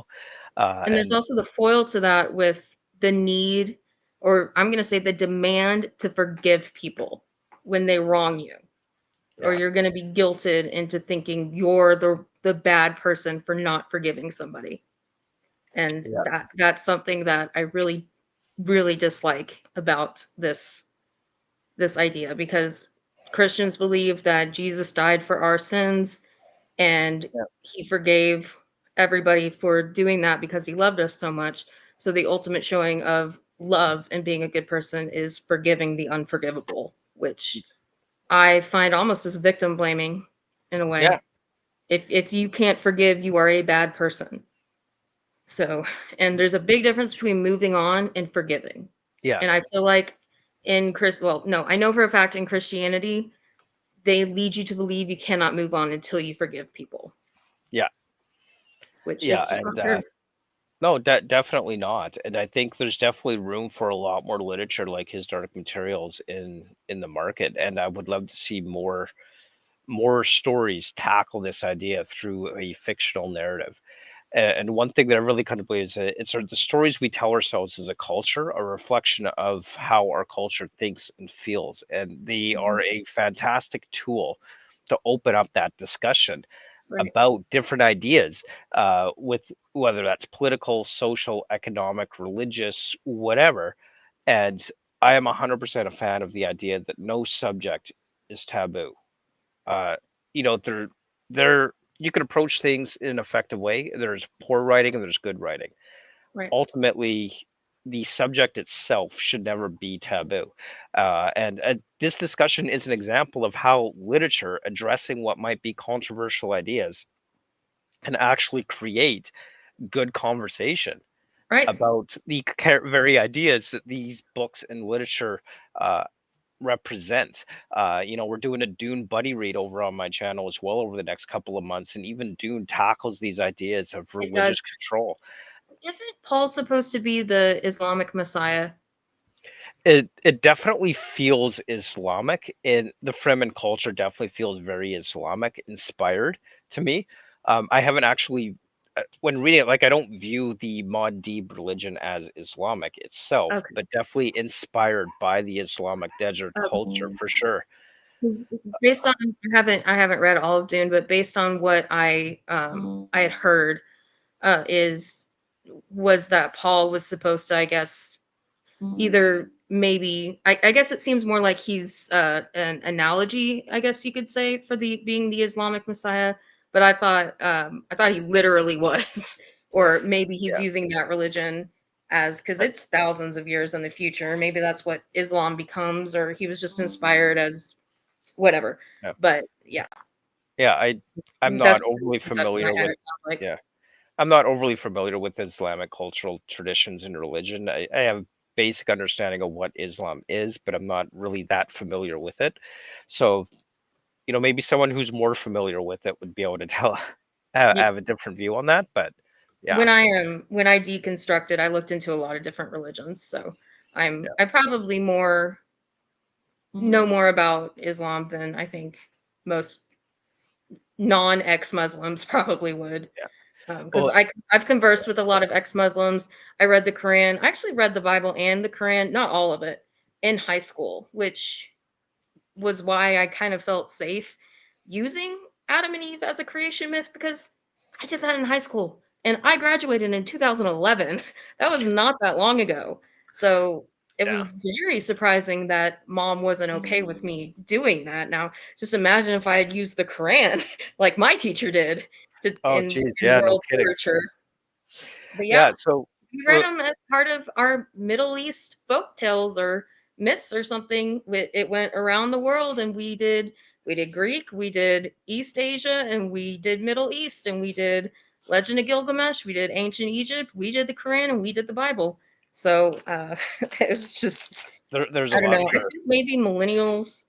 there's And also the foil to that with the need, or I'm gonna say the demand, to forgive people when they wrong you, or yeah, you're going to be guilted into thinking you're the bad person for not forgiving somebody. And yeah, that's something that I really really dislike about this idea, because Christians believe that Jesus died for our sins, and yeah, he forgave everybody for doing that because he loved us so much. So the ultimate showing of love and being a good person is forgiving the unforgivable, which I find almost as victim blaming in a yeah, way. If you can't forgive, you are a bad person. So, and there's a big difference between moving on and forgiving. yeah, And I feel like well, no, I know for a fact in Christianity, they lead you to believe you cannot move on until you forgive people, yeah, which yeah. is just not And true. no, definitely not. And I think there's definitely room for a lot more literature like his Dark Materials in the market. And I would love to see more stories tackle this idea through a fictional narrative. And one thing that I really kind of believe is that it's the stories we tell ourselves as a culture, a reflection of how our culture thinks and feels. And they Mhm. are a fantastic tool to open up that discussion Right. about different ideas, with whether that's political, social, economic, religious, whatever. And I am 100% a fan of the idea that no subject is taboo. uh, there you can approach things in an effective way. There's poor writing and there's good writing. Right. Ultimately, the subject itself should never be taboo. And this discussion is an example of how literature addressing what might be controversial ideas can actually create good conversation Right. about the very ideas that these books and literature uh, represent. We're doing a Dune buddy read over on my channel as well over the next couple of months, and even Dune tackles these ideas of It religious does. control. Isn't Paul supposed to be the Islamic Messiah? It definitely feels Islamic, and the Fremen culture definitely feels very Islamic inspired to me. I haven't actually, when reading it, like I don't view the Muad'Dib religion as Islamic itself, Okay. but definitely inspired by the Islamic desert culture for sure. 'Cause based on I haven't read all of Dune, but based on what I had heard, is was that Paul was supposed to, I guess, either maybe I guess it seems more like he's an analogy, I guess you could say, for the being the Islamic Messiah. But I thought he literally was, or maybe he's Yeah. using that religion as because it's thousands of years in the future. Maybe that's what Islam becomes, or he was just inspired as whatever. Yeah. But yeah, Yeah, I'm not that's just a overly concept in my familiar head. with It sounds like. yeah. I'm not overly familiar with Islamic cultural traditions and religion. I have basic understanding of what Islam is, but I'm not really that familiar with it. So, maybe someone who's more familiar with it would be able to tell have a different view on that. But yeah, When I deconstructed, I looked into a lot of different religions. So I probably know more about Islam than I think most non-ex-Muslims probably would. yeah. Because Well, I've conversed with a lot of ex-Muslims. I read the Quran. I actually read the Bible and the Quran, not all of it, in high school, which was why I kind of felt safe using Adam and Eve as a creation myth because I did that in high school and I graduated in 2011. That was not that long ago. So it was yeah. very surprising that mom wasn't okay with me doing that. Now, just imagine if I had used the Quran like my teacher did Oh, geez, in yeah, no world kidding. literature. But yeah, Yeah. So, we read uh, them as part of our Middle East folk tales or myths or something. It went around the world, and we did Greek, we did East Asia, and we did Middle East, and we did Legend of Gilgamesh, we did Ancient Egypt, we did the Quran, and we did the Bible. So it was just there's a I don't lot know. I there. think maybe millennials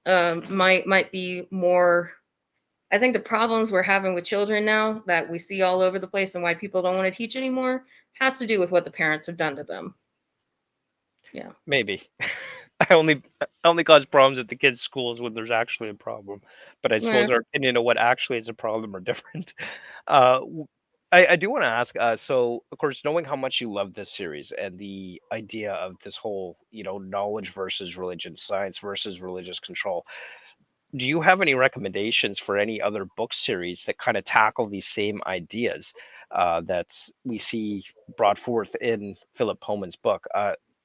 might be more. I think the problems we're having with children now that we see all over the place and why people don't want to teach anymore has to do with what the parents have done to them. Yeah. Maybe. I only cause problems at the kids' schools when there's actually a problem. But I Yeah. suppose our opinion of what actually is a problem are different. I do want to ask. So, of course, knowing how much you love this series and the idea of this whole, knowledge versus religion, science versus religious control, do you have any recommendations for any other book series that kind of tackle these same ideas that we see brought forth in Philip Pullman's book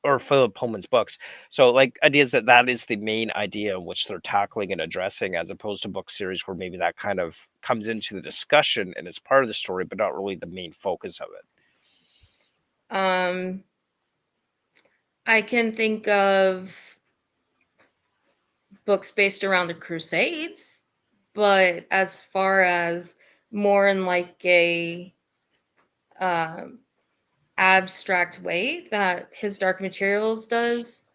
or Philip Pullman's books? So, like ideas that is the main idea which they're tackling and addressing, as opposed to book series where maybe that kind of comes into the discussion and is part of the story, but not really the main focus of it. Um, I can think of books based around the Crusades, but as far as more in like a um, abstract way that his Dark Materials does,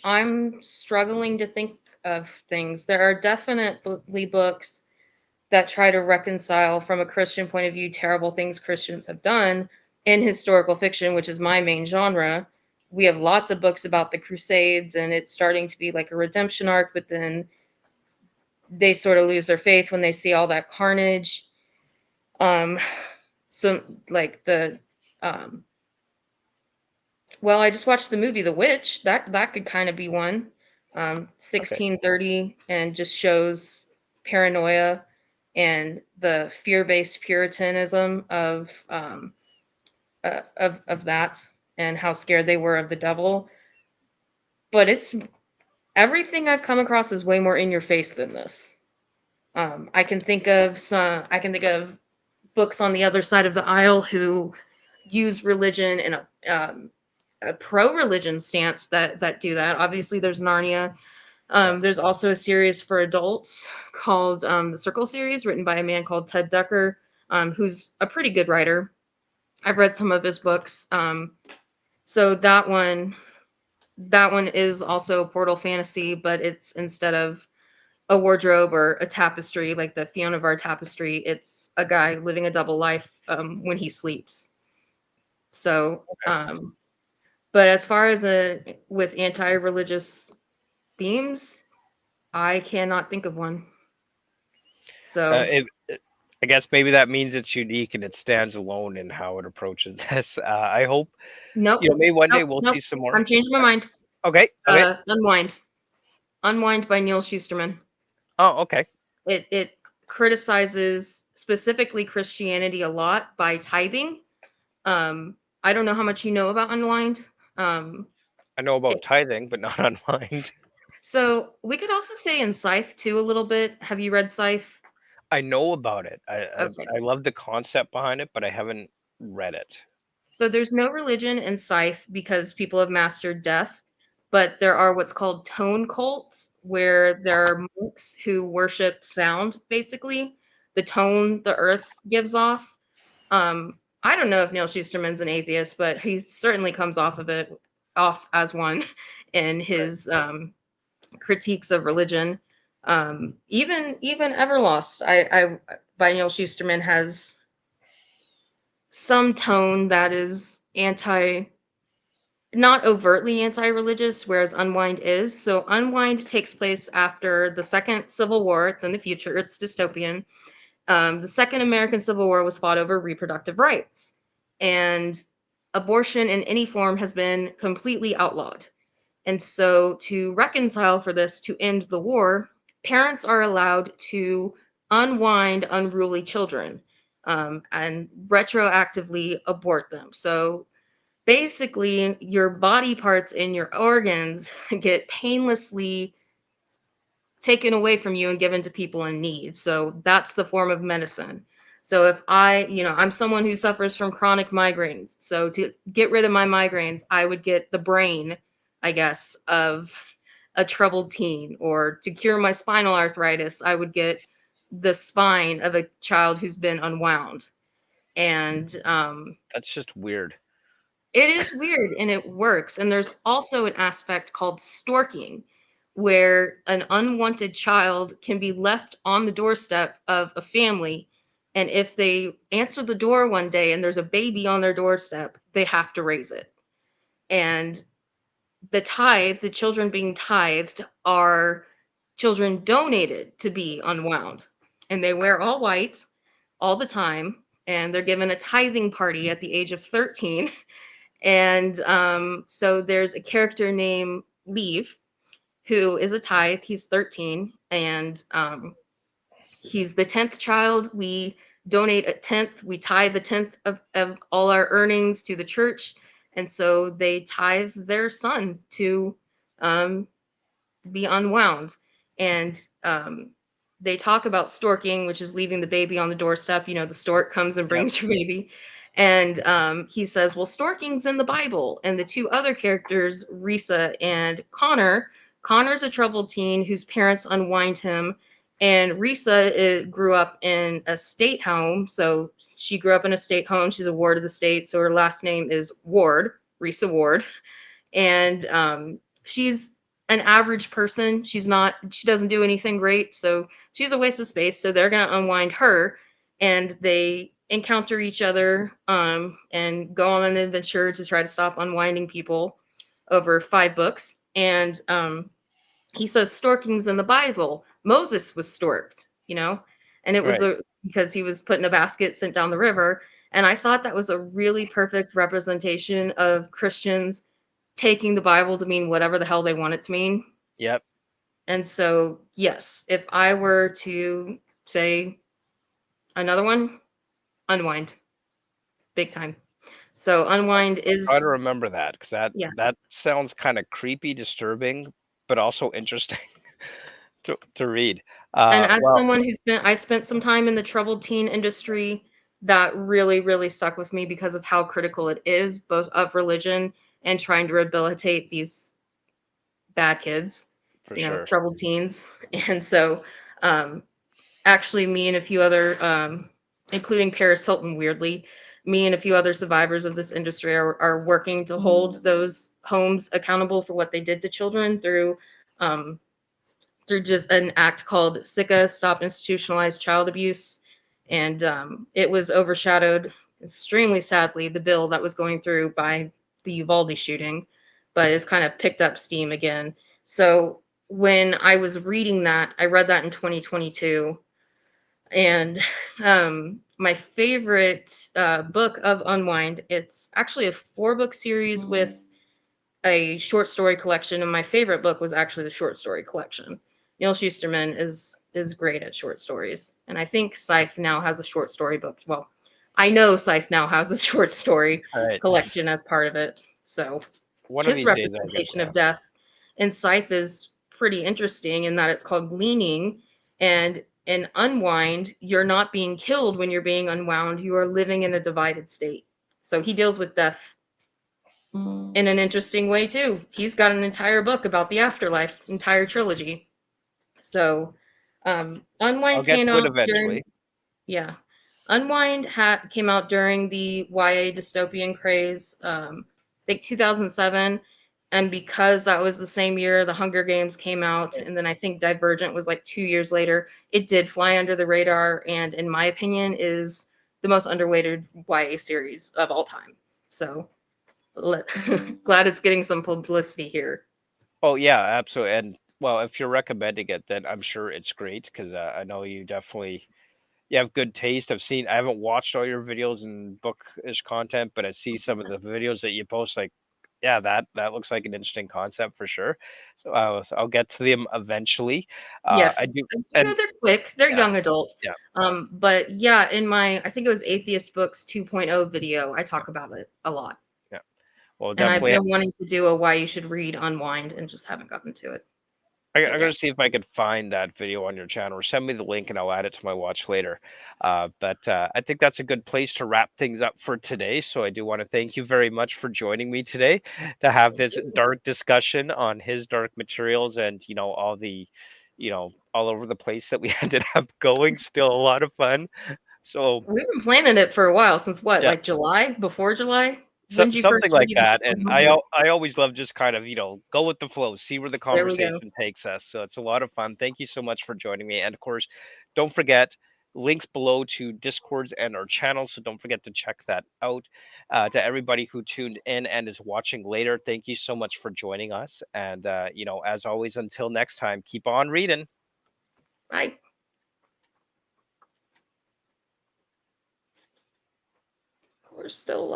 I'm struggling to think of things. There are definitely books that try to reconcile from a Christian point of view terrible things Christians have done in historical fiction, which is my main genre. We have lots of books about the Crusades, and it's starting to be like a redemption arc, but then they sort of lose their faith when they see all that carnage. Um, some like the well, I just watched the movie The Witch. That could kind of be one. Okay. 1630 and just shows paranoia and the fear-based puritanism of that and how scared they were of the devil. But it's everything I've come across is way more in your face than this. I can think of books on the other side of the aisle who use religion in a a pro-religion stance that do that. Obviously, there's Narnia. Yeah. There's also a series for adults called the Circle series, written by a man called Ted Ducker, who's a pretty good writer. I've read some of his books. So that one is also portal fantasy, but it's instead of a wardrobe or a tapestry like the Fiona of our tapestry, it's a guy living a double life when he sleeps. So, Okay. but as far as with anti-religious themes, I cannot think of one. So, I guess maybe that means it's unique and it stands alone in how it approaches this. I hope nope, maybe one day nope, we'll nope. see some more. I'm changing my mind. Okay. Okay. Unwind, Unwind by Neil Shusterman. Oh, okay. It criticizes specifically Christianity a lot by tithing. I don't know how much you know about Unwind. Um, I know about it, tithing, but not on mind. so we could also say in Scythe too a little bit. Have you read Scythe? I know about it. Okay. I love the concept behind it, but I haven't read it. So there's no religion in Scythe because people have mastered death, but there are what's called tone cults where there are monks who worship sound, basically, the tone the earth gives off. I don't know if Neil Shusterman's an atheist, but he certainly comes off as one in Right. his critiques of religion. Even Everlost, I by Neil Shusterman has some tone that is not overtly anti-religious, whereas Unwind is. So Unwind takes place after the Second Civil War. It's in the future. It's dystopian. The Second American Civil War was fought over reproductive rights, and abortion in any form has been completely outlawed. And so, to reconcile for this, to end the war, parents are allowed to unwind unruly children and retroactively abort them. So, basically, your body parts and your organs get painlessly taken away from you and given to people in need. So that's the form of medicine. So if I'm someone who suffers from chronic migraines. So to get rid of my migraines, I would get the brain, I guess, of a troubled teen. Or to cure my spinal arthritis, I would get the spine of a child who's been unwound. And That's just weird. it is weird and it works. And there's also an aspect called storking, where an unwanted child can be left on the doorstep of a family. And if they answer the door one day and there's a baby on their doorstep, they have to raise it. And the children being tithed, are children donated to be unwound. And they wear all white all the time. And they're given a tithing party at the age of 13. And so there's a character named Leave who is a tithe. He's 13, and he's the 10th child. We donate a tenth. We tithe a tenth of all our earnings to the church, and so they tithe their son to um, be unwound. And they talk about storking, which is leaving the baby on the doorstep. The stork comes and Yep. brings your baby. And he says, well, storking's in the Bible. And the two other characters, Risa and Connor's a troubled teen whose parents unwind him. And Risa grew up in a state home. So she grew up in a state home. She's a ward of the state. So her last name is Ward, Risa Ward. And she's an average person. She doesn't do anything great, so she's a waste of space. So they're gonna unwind her, and they encounter each other and go on an adventure to try to stop unwinding people over 5 books. And he says storking's in the Bible. Moses was storked, and it was Right. because he was put in a basket sent down the river. And I thought that was a really perfect representation of Christians taking the Bible to mean whatever the hell they want it to mean. Yep. And so, yes, if I were to say another one, Unwind, big time. So Unwind I'll try to is, remember that because that yeah. that sounds kind of creepy, disturbing, but also interesting to read. And as Well, someone I spent some time in the troubled teen industry, that really, really stuck with me because of how critical it is, both of religion and trying to rehabilitate these bad kids, For sure. troubled teens. And so, um, actually, me and a few other, including Paris Hilton, weirdly, me and a few other survivors of this industry are working to hold those homes accountable for what they did to children um, through just an act called SICA, Stop Institutionalized Child Abuse. And it was overshadowed extremely sadly, the bill that was going through by the Uvalde shooting, but it's kind of picked up steam again. So when I was reading that, I read that in 2022. And my favorite book of Unwind, it's actually a 4-book series with a short story collection, and my favorite book was actually the short story collection. Neil Schusterman is great at short stories, and I think Scythe now has a short story book. Well, I know Scythe now has a short story All right. collection as part of it. So One of his these days I'll get representation to. of death in Scythe is pretty interesting in that it's called gleaning, and in Unwind, you're not being killed when you're being unwound. You are living in a divided state. So he deals with death in an interesting way too. He's got an entire book about the afterlife, entire trilogy. So, I'll Unwind get came to it out during eventually. yeah, came out during the YA dystopian craze. I think 2007, and because that was the same year the Hunger Games came out, and then I think Divergent was like 2 years later. It did fly under the radar, and in my opinion, is the most underrated YA series of all time. So glad it's getting some publicity here. Oh yeah, absolutely. And well, if you're recommending it, then I'm sure it's great because I know you definitely you have good taste. I haven't watched all your videos and bookish content, but I see some of the videos that you post. Like, yeah, that looks like an interesting concept for sure. So I'll get to them eventually. I Yes, do, and they're quick. They're yeah, young adult. yeah, But yeah, in my I think it was Atheist Books 2.0 video, I yeah, talk about it a lot. yeah. Well, And I've definitely. been wanting to do a why you should read Unwind and just haven't gotten to it. But I'm yeah. gonna see if I could find that video on your channel or send me the link and I'll add it to my watch later. But I think that's a good place to wrap things up for today. So I do want to thank you very much for joining me today to have Thank this you. dark discussion on his dark materials and all the all over the place that we ended up going. Still a lot of fun. So We've been planning it for a while, since what, yeah. like July? Before July? So, When did you something first like read that? that, and I always love just kind of go with the flow, see where the There we go. conversation takes us. So it's a lot of fun. Thank you so much for joining me, and of course, don't forget links below to Discords and our channels. So don't forget to check that out. To everybody who tuned in and is watching later, thank you so much for joining us. And as always, until next time, keep on reading. Bye. We're still